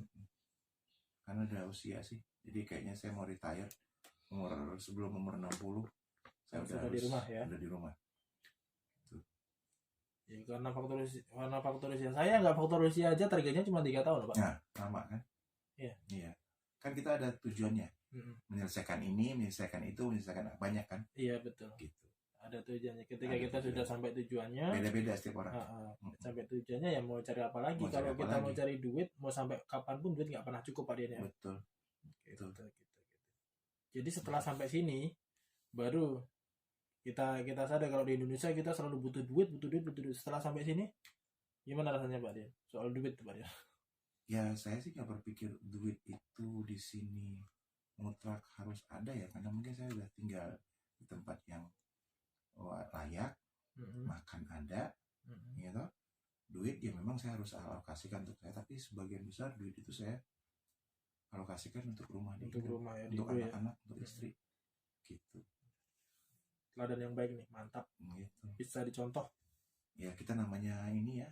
Karena udah usia sih. Jadi kayaknya saya mau retire sebelum umur 60. Saya sudah di rumah ya? Udah di rumah. Ya, karena faktor usia saya nggak faktor usia aja, targetnya cuma 3 tahun loh Pak. Nah, sama kan? Iya. Kan kita ada tujuannya. Menyelesaikan ini, menyelesaikan itu, menyelesaikan banyak kan? Iya betul. Gitu. Ada tujuannya. Ketika kita sudah sampai tujuannya, beda-beda setiap orang. Sampai tujuannya ya mau cari apa lagi? Kalau kita mau cari duit, mau sampai kapanpun duit nggak pernah cukup Pak Dian ya. Betul. Gitu. Jadi setelah sampai sini, baru kita sadar kalau di Indonesia kita selalu butuh duit. Setelah sampai sini, gimana rasanya Pak Dian? Soal duit Pak Dian? Ya saya sih nggak berpikir duit itu di sini mutlak harus ada ya, karena mungkin saya udah tinggal di tempat yang layak, makan ada, gitu. Duit ya memang saya harus alokasikan untuk saya, tapi sebagian besar duit itu saya alokasikan untuk rumah, untuk anak-anak, untuk istri, gitu. Teladan yang baik nih, mantap. Gitu. Bisa dicontoh. Ya kita namanya ini ya,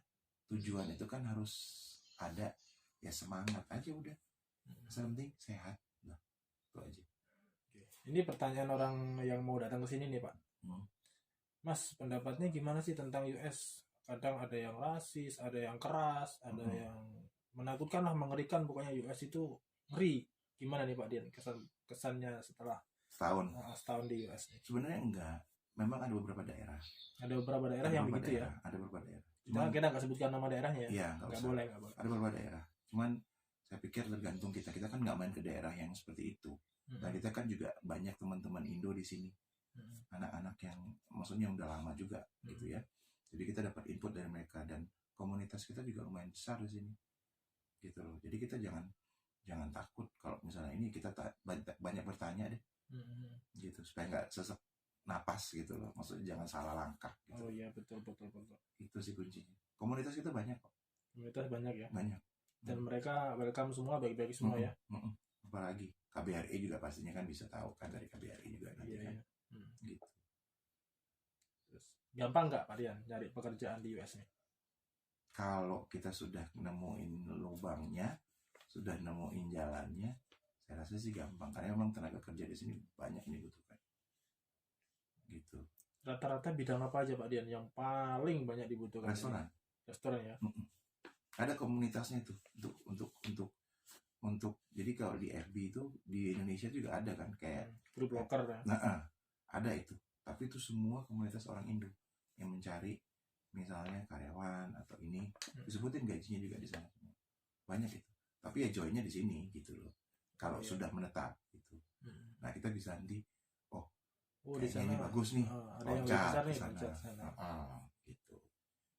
tujuan itu kan harus ada, ya semangat aja udah. Penting sehat, nah itu aja. Ini pertanyaan orang yang mau datang ke sini nih Pak. Mas, pendapatnya gimana sih tentang US? Kadang ada yang rasis, ada yang keras, ada yang menakutkan lah, mengerikan. Pokoknya US itu ngeri. Gimana nih Pak Dian kesannya setelah setahun di US? Sebenarnya enggak, memang ada beberapa daerah. Ada beberapa daerah yang begitu ya. Ada beberapa daerah. Kita nggak sebutkan nama daerahnya ya. Iya, nggak boleh. Ada beberapa daerah. Cuman saya pikir tergantung kita kan nggak main ke daerah yang seperti itu. Nah kita kan juga banyak teman-teman Indo di sini, anak-anak yang maksudnya udah lama juga gitu ya. Jadi kita dapat input dari mereka dan komunitas kita juga lumayan besar di sini, gitu loh. Jadi kita jangan takut kalau misalnya ini kita banyak bertanya deh, gitu supaya nggak sesek napas gitu loh. Maksudnya jangan salah langkah. Gitu. Oh iya betul. Itu sih kuncinya. Komunitas kita banyak kok. Komunitas banyak ya. Banyak. Dan mereka welcome semua, baik-baik semua ya. Apalagi KBRI juga pastinya kan bisa tahu kan dari KBRI juga nanti kan. Gitu. Terus, gampang nggak Pak Dian cari pekerjaan di US nih? Kalau kita sudah nemuin lubangnya, sudah nemuin jalannya, saya rasa sih gampang karena memang tenaga kerja di sini banyak yang dibutuhkan. Gitu. Rata-rata bidang apa aja Pak Dian yang paling banyak dibutuhkan? Restoran ya. Ada komunitasnya itu untuk jadi kalau di FB itu di Indonesia juga ada kan kayak grup loker ya. Nah, ada itu. Tapi itu semua komunitas orang Indo yang mencari misalnya karyawan atau ini disebutin gajinya juga di sana semua. Banyak itu. Tapi ya joinnya di sini gitu loh. Kalau sudah menetap gitu. Nah, kita bisa nanti di sana ini bagus nih. Ada yang lebih besar nih sana. Gitu.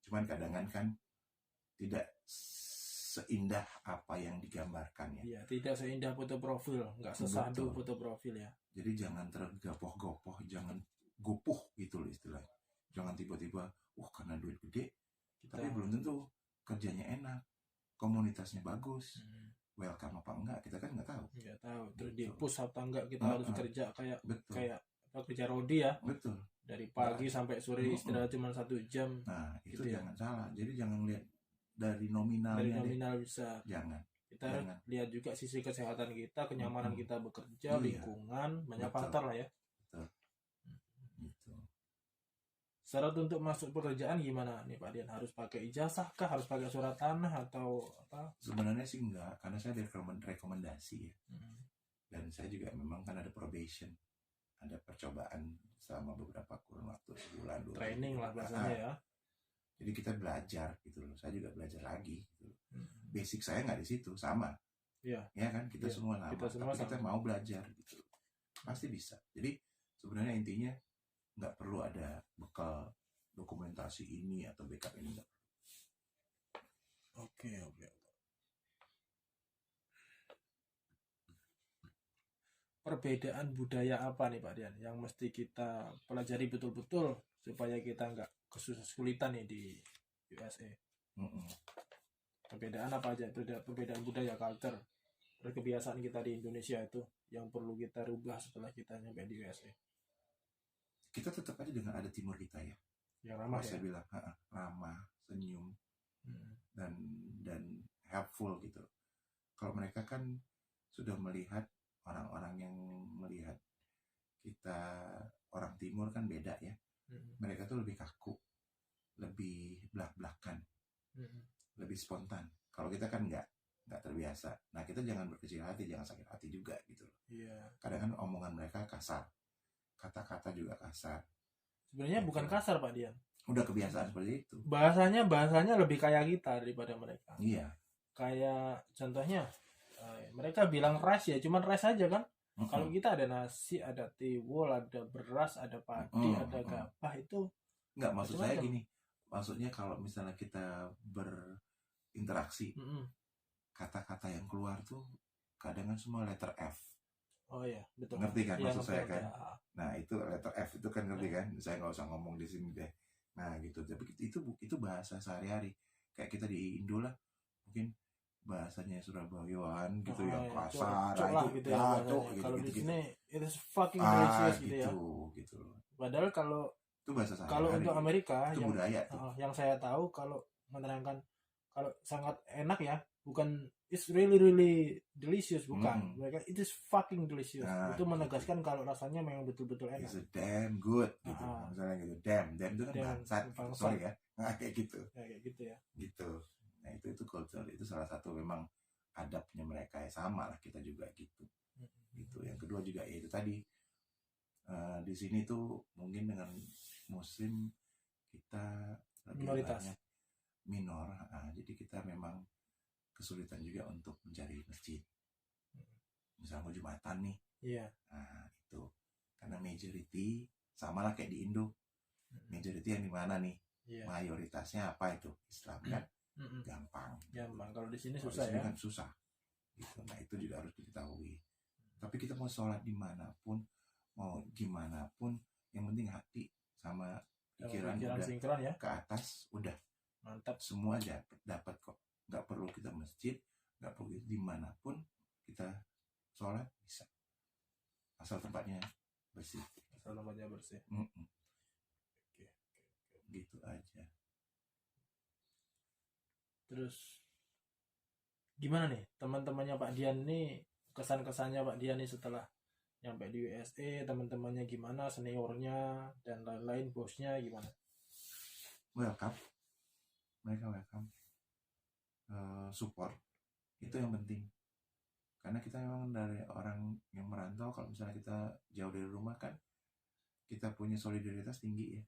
Cuman kadang kan tidak seindah apa yang digambarkan ya. Iya, tidak seindah foto profil, nggak sesadu foto profil ya. Jadi jangan tergopoh-gopoh, jangan gopoh gitu loh istilahnya. Jangan tiba-tiba, karena duit gede, tapi belum tentu kerjanya enak, komunitasnya bagus, welcome apa enggak, kita kan nggak tahu. Nggak tahu, terus di push atau enggak kita harus kerja kayak kerja rodi ya. Betul. Dari pagi sampai sore istirahat cuma 1 jam. Nah, itu gitu jangan salah. Jadi jangan lihat dari nominalnya. Dari nominal bisa. Jangan. Kita harus lihat juga sisi kesehatan kita, kenyamanan kita bekerja, lingkungan, banyak faktor lah ya. Betul. Gitu. Syarat untuk masuk pekerjaan gimana nih Pak Dian? Harus pakai ijazah kah? Harus pakai surat tanah atau apa? Sebenarnya sih enggak, karena saya ada rekomendasi ya. Dan saya juga memang kan ada probation, ada percobaan selama beberapa kurun waktu, sebulan, 2 bulan. Training lah bahasanya ya. Jadi kita belajar gitu loh. Saya juga belajar lagi gitu loh. Basic saya nggak di situ, sama. Iya. Ya kan, kita semua sama. Kita mau belajar gitu. Pasti bisa. Jadi sebenarnya intinya nggak perlu ada bekal dokumentasi ini atau backup ini. Oke. Perbedaan budaya apa nih Pak Dian yang mesti kita pelajari betul-betul supaya kita nggak kesulitan nih di USA? Perbedaan apa aja? Perbedaan budaya, culture, terus kebiasaan kita di Indonesia itu yang perlu kita rubah setelah kita nyampe di USA. Kita tetap aja dengan ada timur kita ya. Yang ramah ya. Saya bilang ramah, senyum, dan helpful gitu. Kalau mereka kan sudah melihat orang-orang yang melihat kita orang timur kan beda ya. Mereka tuh lebih kaku, lebih belak-belakan, lebih spontan. Kalau kita kan nggak terbiasa. Nah kita jangan berkecil hati, jangan sakit hati juga gitu loh. Iya. Kadang kan omongan mereka kasar, kata-kata juga kasar. Sebenarnya bukan kasar Pak Dian. Udah kebiasaan seperti itu. Bahasanya lebih kayak kita daripada mereka. Iya. Kayak contohnya mereka bilang rice ya, cuman rice aja kan. Kalau kita ada nasi, ada tiwul, ada beras, ada padi, ada gabah itu. Enggak, maksud saya gini. Maksudnya kalau misalnya kita berinteraksi, kata-kata yang keluar tuh kadang kan semua letter F. Oh iya, betul. Ngerti kan maksud saya kan? Nah, itu letter F itu kan ngerti kan? Saya nggak usah ngomong di sini deh. Nah, gitu. Tapi itu bahasa sehari-hari. Kayak kita di Indo lah, mungkin bahasanya Surabayaan gitu yang kasar gitu ya, kalau di sini itu fucking delicious gitu ya gitu. Padahal kalau itu bahasa sehari-hari. Kalau untuk Amerika itu yang budaya yang saya tahu kalau menerangkan kalau sangat enak ya, bukan it's really delicious, bukan. Mereka it is fucking delicious. Itu menegaskan kalau rasanya memang betul-betul enak. It's damn good gitu. Misalnya gitu. Damn itu kan bangsat. Sorry ya. Kayak gitu. Kayak gitu ya. Gitu. Nah itu culture, itu salah satu memang adabnya mereka ya, sama lah kita juga gitu. Gitu. Yang kedua juga ya itu tadi Di sini tuh mungkin dengan muslim kita lebih Minoritas. banyak minor, jadi kita memang kesulitan juga untuk mencari masjid. Misalnya mau Jumatan nih, Iya. Itu karena majority sama lah kayak di Indo. Majority yang di mana nih? Iya. Mayoritasnya apa itu? Islam kan? Gampang. Kalau di sini Kalau susah di sini ya. kan susah. Gitu. Nah itu juga harus diketahui. Tapi kita mau sholat dimanapun, mau gimana pun, yang penting hati sama pikiran udah sinkron ya. ke atas, udah Mantap. semua aja dapat kok. Nggak perlu kita masjid, nggak perlu dimanapun kita sholat bisa, asal tempatnya bersih. Asal tempatnya bersih. Oke. Gitu aja. Terus gimana nih teman-temannya Pak Dian nih, kesan-kesannya Pak Dian nih setelah nyampe di USA, teman-temannya gimana, seniornya dan lain-lain, bosnya gimana? Welcome, mereka welcome, support, itu yang penting. Karena kita memang dari orang yang merantau, kalau misalnya kita jauh dari rumah kan, kita punya solidaritas tinggi ya.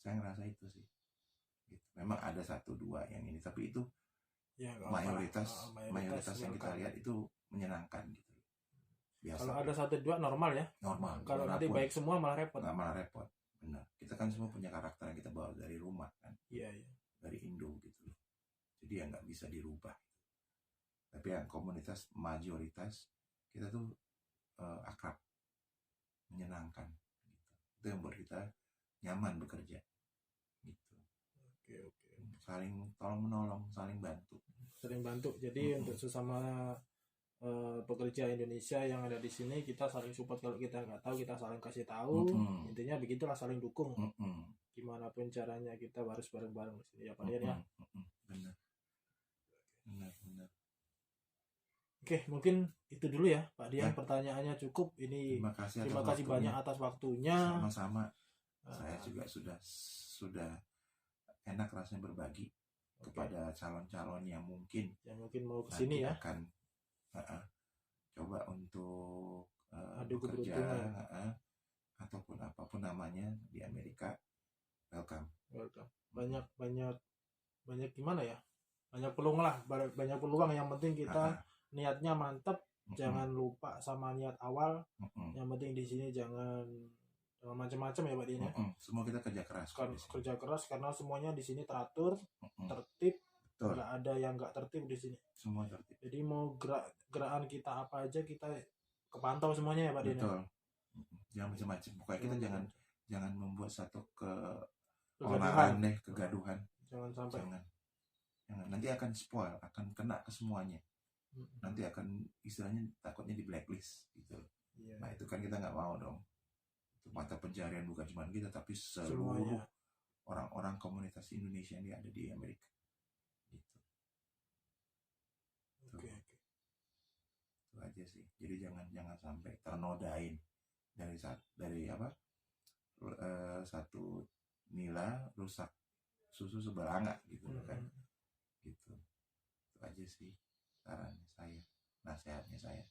Saya ngerasa itu sih. Gitu. Memang ada 1-2 yang ini, tapi itu ya, mayoritas yang kita lihat itu menyenangkan gitu. Biasa. Kalau ada 1-2 normal ya. Normal. Kalau nanti baik semua malah repot. Nggak, malah repot. Benar. Kita kan semua punya karakter yang kita bawa dari rumah kan. Iya. Dari Indo gitu. Jadi ya nggak bisa dirubah. Tapi yang komunitas mayoritas kita tuh akrab, menyenangkan. Gitu. Itu yang buat kita nyaman bekerja. Gitu. Oke. Saling tolong menolong, saling bantu. Jadi untuk sesama pekerja Indonesia yang ada di sini, kita saling support. Kalau kita nggak tahu, kita saling kasih tahu. Intinya begitulah, saling dukung. Gimana pun caranya kita harus bareng-bareng di sini ya Pak Dian ya. Benar. Oke, mungkin itu dulu ya Pak Dian. Pertanyaannya cukup. Ini terima kasih banyak atas waktunya. Sama-sama. Saya juga sudah enak rasanya berbagi kepada calon-calon yang mungkin mau kesini ya. Akan coba untuk adu bekerja ataupun apapun namanya di Amerika. Welcome. Banyak gimana ya, banyak peluang lah, banyak peluang. Yang penting kita niatnya mantap, jangan lupa sama niat awal. Yang penting di sini jangan macam-macam ya Pak Dian ya. Semua kita kerja keras karena semuanya di sini teratur, tertib. Nggak ada yang nggak tertib di sini. Semua tertib. Jadi mau gerakan kita apa aja kita kepantau semuanya ya Pak Dian. Betul. Jangan macam-macam. Pokoknya kita jangan membuat satu kegaduhan. Jangan sampai. Jangan. Nanti akan spoil, akan kena ke semuanya. Nanti akan istilahnya takutnya di blacklist gitu. Nah itu kan kita nggak mau dong. Itu mata pencarian bukan cuma kita, tapi seluruh orang-orang komunitas Indonesia yang ada di Amerika. Oke. Itu aja sih. Jadi jangan sampai ternodain dari satu nila rusak susu sebelanga gitu kan. Gitu. Itu aja sih saran saya, nasihatnya saya.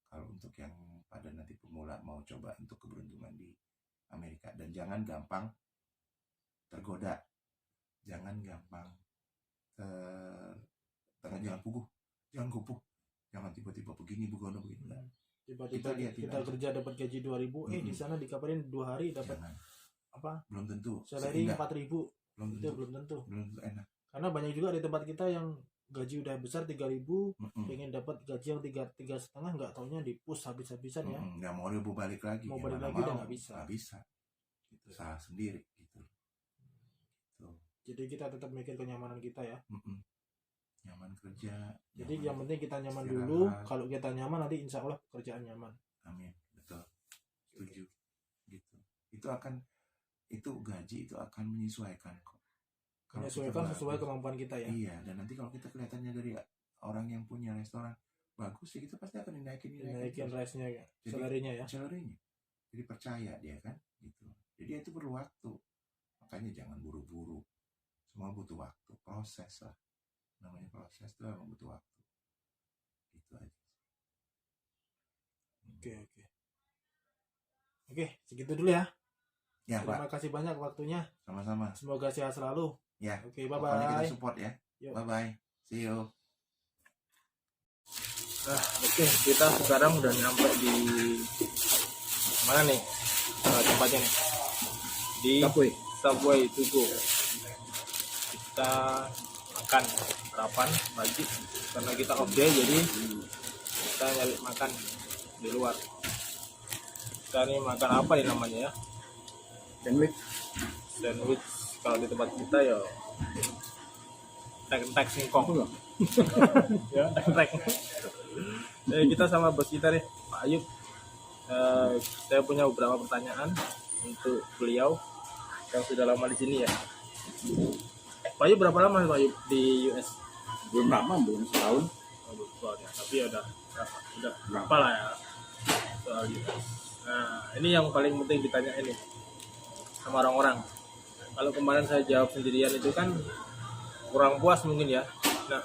Kalau untuk yang pada nanti pemula mau coba untuk keberuntungan di Amerika, dan jangan gampang tergoda. Jangan gampang jangan gugup, jangan tiba-tiba begini begono begini. Tiba-tiba kita kerja dapat gaji 2.000, di sana dikabarin 2 hari dapat belum tentu salary 4.000. Belum tentu enak. Karena banyak juga di tempat kita yang gaji udah besar 3.000, pengen dapat gaji yang 3,5, nggak taunya di-push habis-habisan ya. Nggak mau dia balik lagi. Mau balik lagi udah nggak bisa. Gitu. Salah sendiri gitu. Jadi kita tetap mikir kenyamanan kita ya. Nyaman kerja. Jadi yang penting kita nyaman dulu. Kalau kita nyaman, nanti insya Allah pekerjaan nyaman. Amin. Betul. Setuju. Gitu. Itu gaji itu akan menyesuaikan kok. Menyesuaikan sesuai kemampuan kita ya. Iya. Dan nanti kalau kita kelihatannya dari orang yang punya restoran bagus sih, kita pasti akan dinaikin rate-nya ya. Salary-nya. Jadi percaya dia kan. Gitu. Jadi itu perlu waktu. Makanya jangan buru-buru. Semua butuh waktu. Proses lah. Namanya proses itu memang butuh waktu. Gitu aja. Oke Oke, segitu dulu ya. Ya Pak, Terima kasih banyak waktunya. sama-sama. Semoga sehat selalu. Ya, Oke, pokoknya kita bye-bye. support ya. Yuk. Bye-bye. See you. Nah, oke, kita sekarang udah nyampe di mana nih? Tempatnya nih. Di Subway Tugu. Kita makan sarapan pagi karena kita off day, jadi kita nyari makan di luar. Kita nih makan apa nih namanya ya? Sandwich. Kalau di tempat kita ya tek singkong. Ya, tek. Kita sama bos kita nih, Pak Ayub. Saya punya beberapa pertanyaan untuk beliau yang sudah lama di sini ya. Pak Ayub berapa lama Pak Ayub di US? Belum lama, belum setahun. Oh, belum tahun ya. Tapi ya udah berapa lah ya soal US. Nah, ini yang paling penting ditanya ini sama orang-orang. Kalau kemarin saya jawab sendirian itu kan kurang puas mungkin ya. Nah,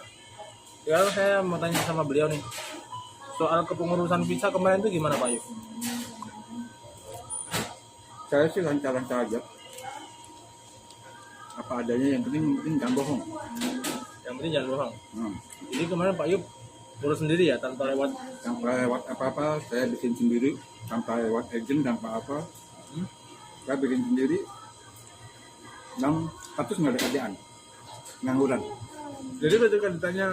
sekarang saya mau tanya sama beliau nih, soal kepengurusan visa kemarin itu gimana Pak Ayub? Saya sih lancar-lancar aja. Apa adanya, yang penting jangan bohong. Yang penting jangan bohong. Hmm. Jadi kemarin Pak Ayub urus sendiri ya, tanpa lewat. Tanpa lewat apa-apa, saya bikin sendiri. Tanpa lewat agent, tanpa apa. Saya bikin sendiri. Dan status nggak ada kerjaan. Ngangguran. Jadi ketika ditanya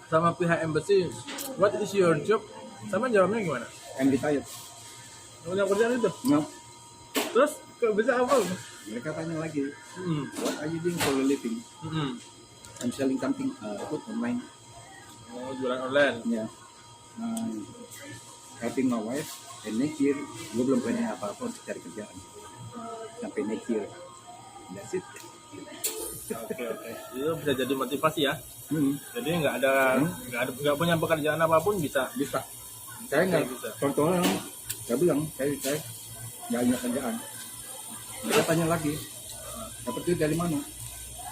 sama pihak embassy, what is your job? Sama jawabnya gimana? And retired. Punya kerjaan itu. Nah, Terus kok bisa apa? mereka tanya lagi, what are you doing for a living? I'm selling something food online. Oh, jualan online. Ya. Helping my wife. And next year, gue belum punya apa-apa untuk cari kerjaan. Sampai next year. That's it. Oke. Itu bisa jadi motivasi ya. Hmm. Jadi nggak punya pekerjaan apapun bisa. Bisa. Saya nggak Bisa. contohnya, saya bilang saya nggak punya kerjaan. Mereka tanya lagi, dapat duit dari mana?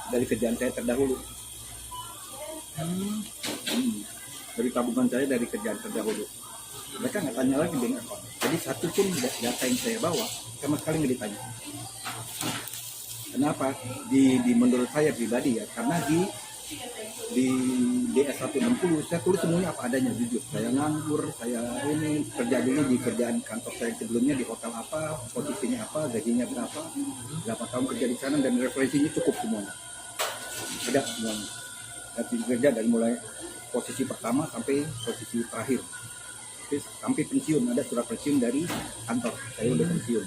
Dari kerjaan saya terdahulu. Dari tabungan saya, dari kerjaan terdahulu. Mereka nggak tanya lagi dengan apa. Jadi satu pun data yang saya bawa sama sekali nggak ditanya. Kenapa? Di menurut saya pribadi ya, karena di DS 160 saya tulis semuanya apa adanya, jujur. Saya nganggur, saya ini kerja dulu di kerjaan kantor saya sebelumnya di hotel apa, posisinya apa, gajinya berapa, 8 tahun kerja di sana, dan referensinya cukup semuanya. Ada semuanya. Saya kerja dari mulai posisi pertama sampai posisi terakhir. Terus sampai pensiun, ada surat pensiun dari kantor, saya udah pensiun.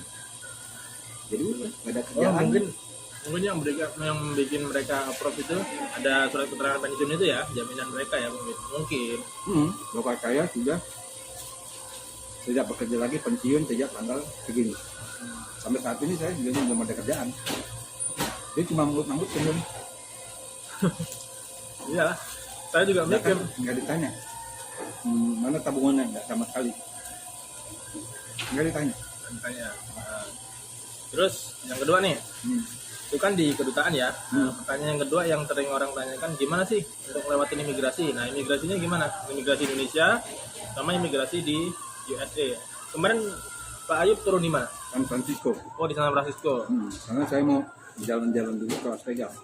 Jadi nggak ada kerjaan. Mungkin yang bikin mereka approve itu ada surat keterangan pensiun itu ya, jaminan mereka ya mungkin. Bapak saya sudah tidak bekerja lagi, pensiun sejak tanggal segini. Sampai saat ini saya juga belum ada kerjaan. Dia cuma manggut senyum. Iya, saya juga mikir. Nggak ditanya. Mana tabungannya, nggak sama sekali. Nggak ditanya. Terus yang kedua nih, itu kan di kedutaan ya. Pertanyaan yang kedua yang sering orang tanyakan, gimana sih untuk lewatin imigrasi? Nah, imigrasinya gimana? Imigrasi Indonesia sama imigrasi di USA. Kemarin Pak Ayub turun di mana? San Francisco. Oh, di San Francisco. Karena saya mau jalan-jalan dulu ke Las Vegas.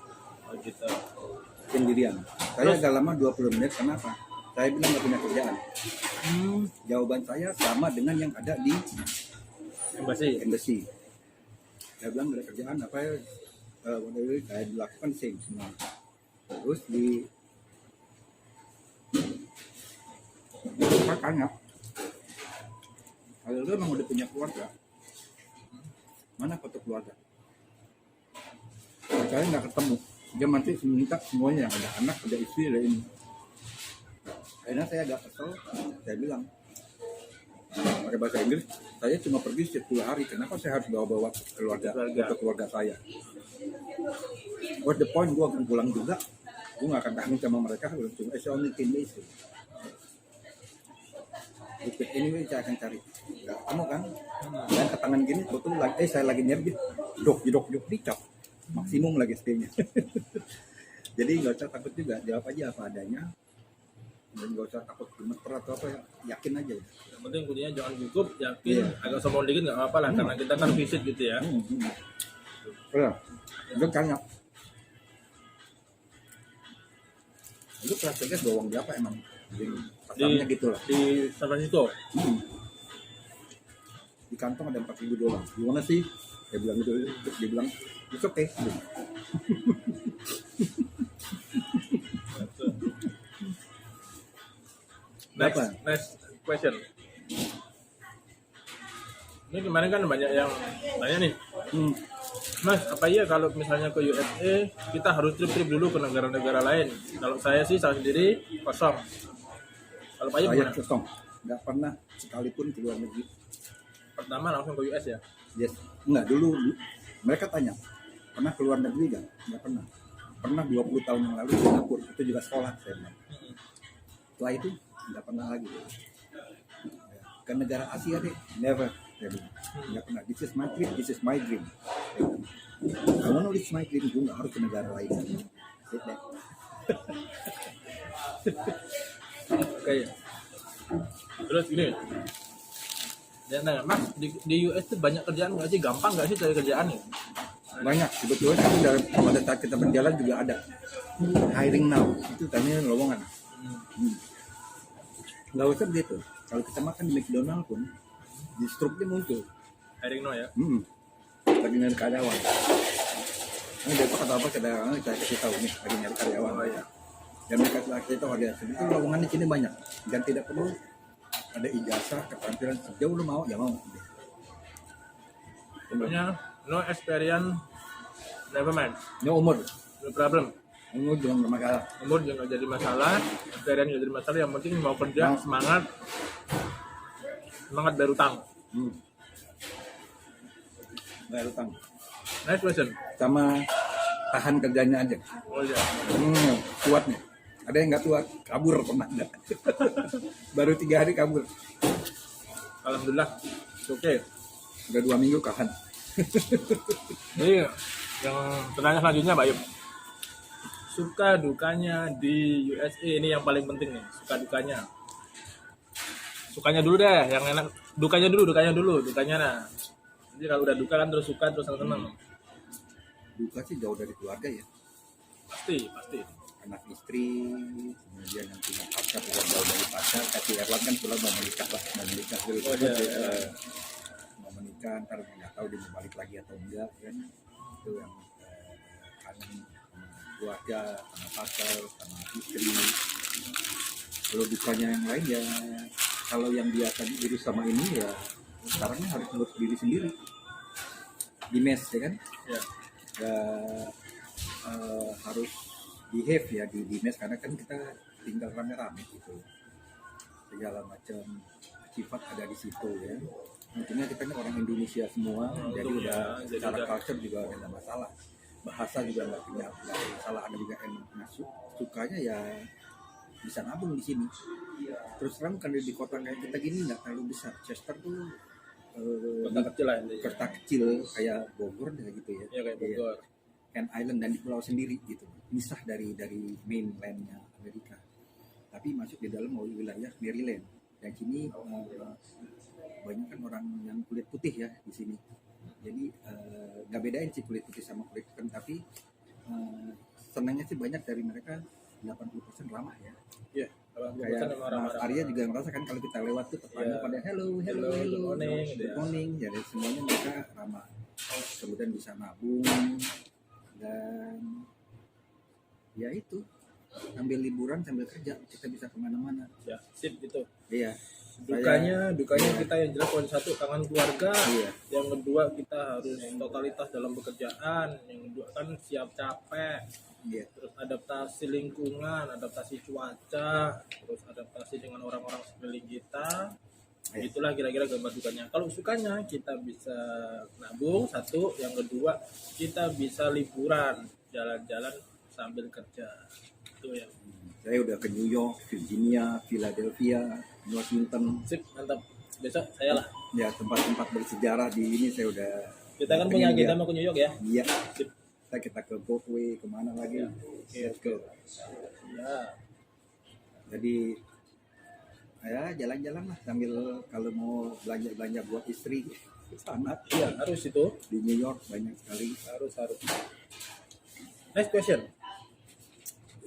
Oh gitu. Sendirian. Saya agak lama 20 menit, kenapa? Saya bilang nggak punya kerjaan. Jawaban saya sama dengan yang ada di embassy. Saya bilang nggak ada kerjaan, apa ya? Saya dilakukan same semua. Terus saya tanya, kalau lu emang udah punya keluarga, mana foto keluarga? Saya nggak ketemu. Dia masih minta semuanya, yang ada anak, ada istri, ada ini. Akhirnya saya agak kesel, saya bilang pakai bahasa Inggris, saya cuma pergi 10 hari, kenapa saya harus bawa-bawa keluarga saya? What's the point, gue akan pulang juga, gue gak akan tahan sama mereka, cuma only 10 days. Anyway, saya akan cari, gak kamu kan, dan ke tangan gini, betul lagi, saya lagi nyerbi, jedok dicap, maksimum lagi stay-nya. Jadi gak usah takut juga, jawab aja apa adanya. Dan nggak usah takut gemeter atau apa ya, yakin aja. Yang penting kuncinya jangan gugup, yakin, Iya. agak sombong dikit nggak apa-apa lah, karena kita kan visit gitu ya. Ya, itu tanya. Itu Las Vegas bawa uang berapa emang? Pasarnya gitu lah. Di San Francisco. Di kantong ada $4.000. Gimana sih? Dia bilang gitu. Terus dia bilang, it's okay. Next question. Ini kemarin kan banyak yang tanya nih, Mas, apa iya kalau misalnya ke USA kita harus trip-trip dulu ke negara-negara lain? Kalau saya sendiri kosong. Kalau Pak Iya Saya gimana? kosong. Nggak pernah sekalipun ke luar negeri. Pertama langsung ke US ya? Yes. Enggak, dulu mereka tanya, pernah ke luar negeri nggak? Nggak pernah. Pernah 20 tahun yang lalu di Singapura, itu juga sekolah saya bilang. Setelah itu nggak pernah lagi. Ke negara Asia deh, never. Saya bilang. Nggak pernah. This is my dream, this is my dream. Saya bilang. I want to reach my dream, gue nggak harus ke negara lain. Sit back. Oke. Terus gini, dia nanya, Mas, di US tuh banyak kerjaan nggak sih? Gampang nggak sih cari kerjaan nih? Banyak sebetulnya kan pada saat kita berjalan juga ada hiring now, itu tanya lowongan. Nggak usah begitu. Kalau kita makan di McDonald pun di struknya muncul Hiring no ya? lagi nyari karyawan. Ini Depok atau apa kita kasih tahu nih lagi nyari karyawan. Dan mereka telah kita tahu ada itu lowongan di sini banyak dan tidak perlu ada ijazah, keterampilan, sejauh lu mau ya mau. Pokoknya no experience, never mind, Ini umur no problem. jangan masalah. Umur juga nggak jadi masalah, experience nggak jadi masalah. Yang penting mau kerja, semangat bayar utang. Bayar utang. Next question. Sama tahan kerjanya aja. Oh iya. Kuat nih. Ada yang nggak kuat, kabur pernah enggak? Baru 3 hari kabur. Alhamdulillah. Oke. Udah 2 minggu kahan. Ini yang pertanyaan selanjutnya, Mbak Yum. Suka dukanya di USA ini yang paling penting nih. Suka dukanya. Sukanya dulu deh, yang enak. Dukanya dulu. Nah. Jadi kalau udah duka kan terus suka terus senang. Duka sih jauh dari keluarga ya. Pasti. Anak istri, kemudian yang punya pacar juga jauh dari pacar. Kasih Erlan kan pulang mau menikah dulu. Oh, iya. Mau menikah, ntar nggak tahu dia mau balik lagi atau enggak kan. Itu yang kangen sama keluarga, sama pacar, sama istri. Kalau dukanya yang lain ya, kalau yang dia tadi diri sama ini ya, sekarangnya harus ngurus diri sendiri. Di mes ya kan? Ya. Harus behave ya di mes karena kan kita tinggal rame-rame gitu, segala macam sifat ada di situ ya. Intinya kita kan orang Indonesia semua, jadi udah secara culture juga nggak ada masalah, bahasa juga nggak punya masalah, ada juga yang masuk sukanya ya bisa nabung di sini. Terus terang kan di kota kayak kita gini nggak terlalu besar. Chester tuh Kota kecil lah intinya. kota kecil kayak Bogor gitu ya. Ya kayak Bogor. Kan island dan di pulau sendiri gitu, misah dari mainlandnya Amerika, tapi masuk di dalam wilayah Maryland. Dan sini banyak kan orang yang kulit putih ya di sini, jadi nggak bedain sih kulit putih sama kulit hitam, tapi senangnya sih banyak dari mereka 80% ramah ya. Iya. Kayak Mas Arya juga ngerasa kan kalau kita lewat tuh tetangga pada hello, good morning, jadi semuanya mereka ramah. Kemudian bisa nabung dan ya itu sambil liburan sambil kerja kita bisa kemana-mana. Ya, sip gitu. Iya. Dukanya kita yang jelas poin satu kangen keluarga. Iya. Yang kedua kita harus totalitas dalam pekerjaan. Yang kedua kan siap capek. Iya. Terus adaptasi lingkungan, adaptasi cuaca, terus adaptasi dengan orang-orang sekeliling kita. Itulah kira-kira gambar dukanya. Kalau sukanya kita bisa nabung satu, yang kedua kita bisa liburan, jalan-jalan sambil kerja. Itu ya. Saya udah ke New York, Virginia, Philadelphia, Washington. Sip, mantap. Besok saya lah. Ya tempat-tempat bersejarah di ini saya udah. Kita kan punya agenda mau ke New York ya. Iya. Sip. Kita ke Broadway, kemana lagi? Ya. Let's go. Ya. Jadi ya jalan-jalan lah sambil kalau mau belanja buat istri anak. Iya, harus itu. Di New York banyak sekali. Harus. Next question.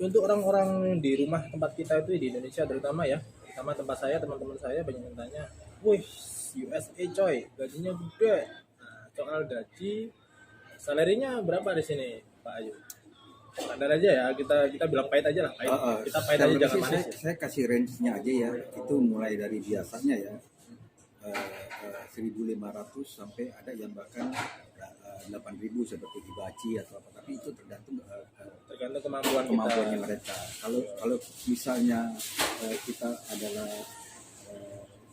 Untuk orang-orang di rumah tempat kita itu di Indonesia terutama ya, sama tempat saya, teman-teman saya banyak yang tanya, wih USA coy, gajinya gede. Nah, soal gaji, salarinya berapa di sini Pak Ayu? Standar aja ya, kita bilang pahit aja lah, pahit. Kita pahit aja, jangan manis. Saya kasih range-nya aja ya, itu mulai dari biasanya ya 1.500 sampai ada yang bahkan 8.000 seperti Hibachi atau apa, tapi itu tergantung kemampuannya mereka. Kalau misalnya kita adalah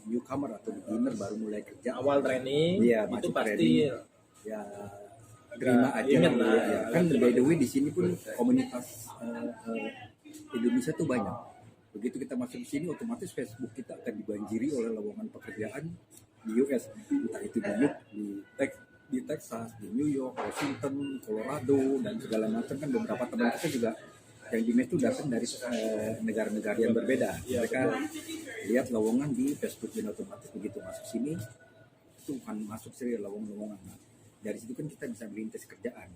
newcomer atau beginner baru mulai kerja awal training, ya, itu pasti training, ya terima aja lah. Ya. Kan by the way di sini pun komunitas Indonesia tuh banyak. Begitu kita masuk ke sini, otomatis Facebook kita akan dibanjiri oleh lowongan pekerjaan di US, entah itu di Texas, di New York, Washington, Colorado, dan segala macam. Kan beberapa teman kita juga yang di itu datang dari negara-negara yang berbeda. Mereka lihat lowongan di Facebook dan otomatis begitu masuk sini itu bukan masuk serius lowongan. Nah, dari situ kan kita bisa merintis kerjaan.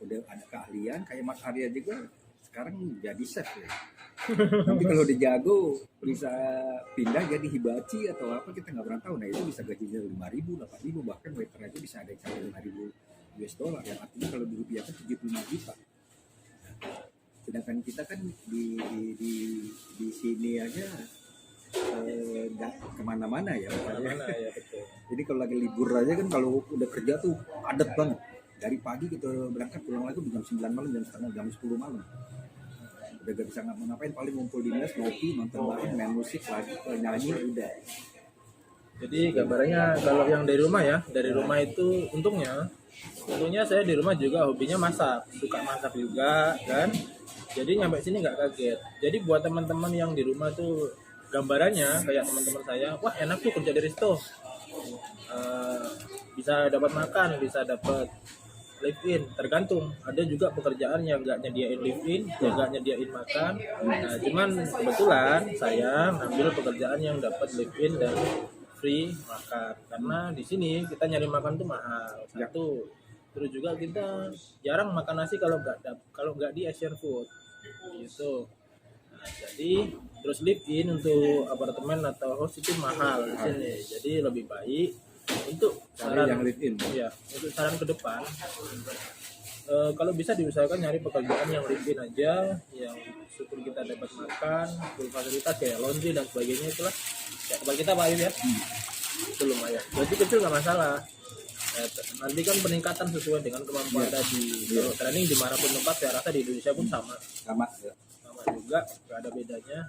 Udah ada keahlian kayak Mas Arya juga sekarang jadi chef ya. Nanti kalau udah jago bisa pindah jadi Hibachi atau apa, kita nggak pernah tahu. Nah itu bisa gajinya 5.000, 8.000, bahkan waiter aja bisa ada yang sampai 5.000 US dollar, yang artinya kalau dirupiahkan 75 juta. Sedangkan kita kan di sini aja nggak kemana-mana ya. Betul. Jadi kalau lagi libur aja kan, kalau udah kerja tuh padat banget. Dari pagi kita berangkat pulang lagi jam 9 malam, jam 10 malam. Udah gak bisa ngapain, paling ngumpul di mes, ngopi, nonton bareng, main musik lagi, nyanyi, udah. Jadi gambarannya kalau yang dari rumah ya, dari rumah itu untungnya saya di rumah juga hobinya masak, suka masak juga kan. Jadi nyampe sini nggak kaget. Jadi buat teman-teman yang di rumah tuh gambarannya kayak teman-teman saya, wah enak tuh kerja di resto, bisa dapat makan, bisa dapat live in, tergantung. Ada juga pekerjaan yang nggak nyediain live in, yang nggak nyediain makan. Nah, cuman kebetulan saya ngambil pekerjaan yang dapat live in dan free makan, karena di sini kita nyari makan tuh mahal. Satu, terus juga kita jarang makan nasi kalau nggak di Asian Food gitu. Nah, jadi terus live in untuk apartemen atau host itu mahal di sini. Jadi lebih baik untuk saran yang live in. Ya, untuk saran ke depan, kalau bisa diusahakan nyari pekerjaan yang live in aja, yang syukur kita dapat makan, full fasilitas kayak laundry dan sebagainya, itulah kayak tempat kita Pak Ayu ya. Itu lumayan. Gaji kecil nggak masalah. Nanti kan peningkatan sesuai dengan kemampuan tadi. Kalau training dimanapun tempat, saya rasa di Indonesia pun sama juga, nggak ada bedanya.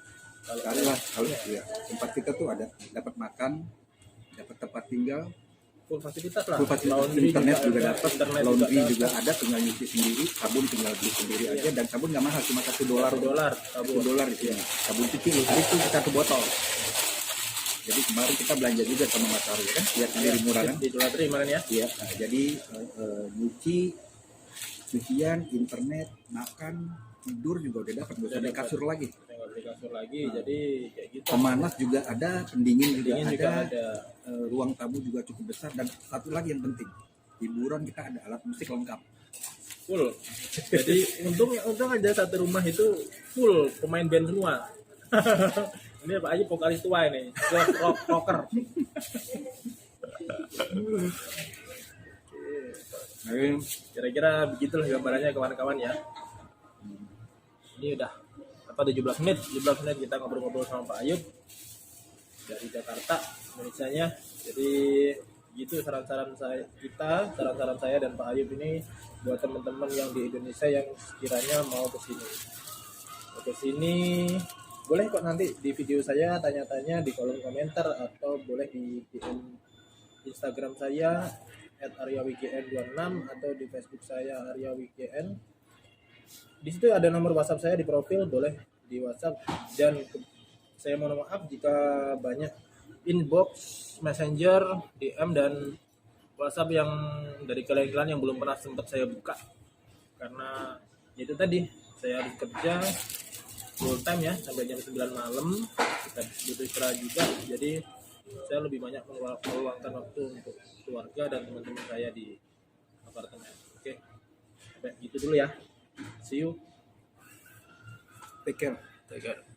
Kalau tempat kita tuh ada dapat makan, dapat tempat tinggal, full fasilitas lah. Laundry internet juga dapat, laundry juga ada, tinggal nyuci sendiri, sabun tinggal beli sendiri aja, dan sabun nggak mahal, cuma $1. $1 di sini. Sabun cuci hari itu 1 botol. Jadi kemarin kita belanja juga sama Mas Arya kan, lihat sendiri murah kan? Di Dollar Tree kemarin ya. Iya. Nah, jadi cucian, internet, makan, tidur juga udah dapat, nggak usah beli kasur lagi. Jadi kayak gitu. Pemanas juga ada, pendingin juga ada. Ruang tamu juga cukup besar, dan satu lagi yang penting, hiburan kita ada, alat musik lengkap. Full. Jadi untung aja satu rumah itu full pemain band semua. Ini Pak Ayu vokalis tua ini, rocker. Kira-kira begitulah gambarannya kawan-kawan ya. Ini udah 17 menit kita ngobrol-ngobrol sama Pak Ayub dari Jakarta, Indonesianya. Jadi gitu saran-saran saya dan Pak Ayub ini buat teman-teman yang di Indonesia yang sekiranya mau ke sini. Boleh kok nanti di video saya tanya-tanya di kolom komentar, atau boleh di DM Instagram saya @aryawign26 atau di Facebook saya aryawign. Di situ ada nomor WhatsApp saya di profil, boleh di WhatsApp. Dan saya mohon maaf jika banyak inbox, messenger, DM dan WhatsApp yang dari kalian-kalian yang belum pernah sempat saya buka, karena itu tadi saya harus kerja, full time ya sampai jam 9 malam, kita butuh istirahat juga, jadi saya lebih banyak meluangkan waktu untuk keluarga dan teman-teman saya di apartemen. Oke, sampai gitu dulu ya, see you, Take care. take care.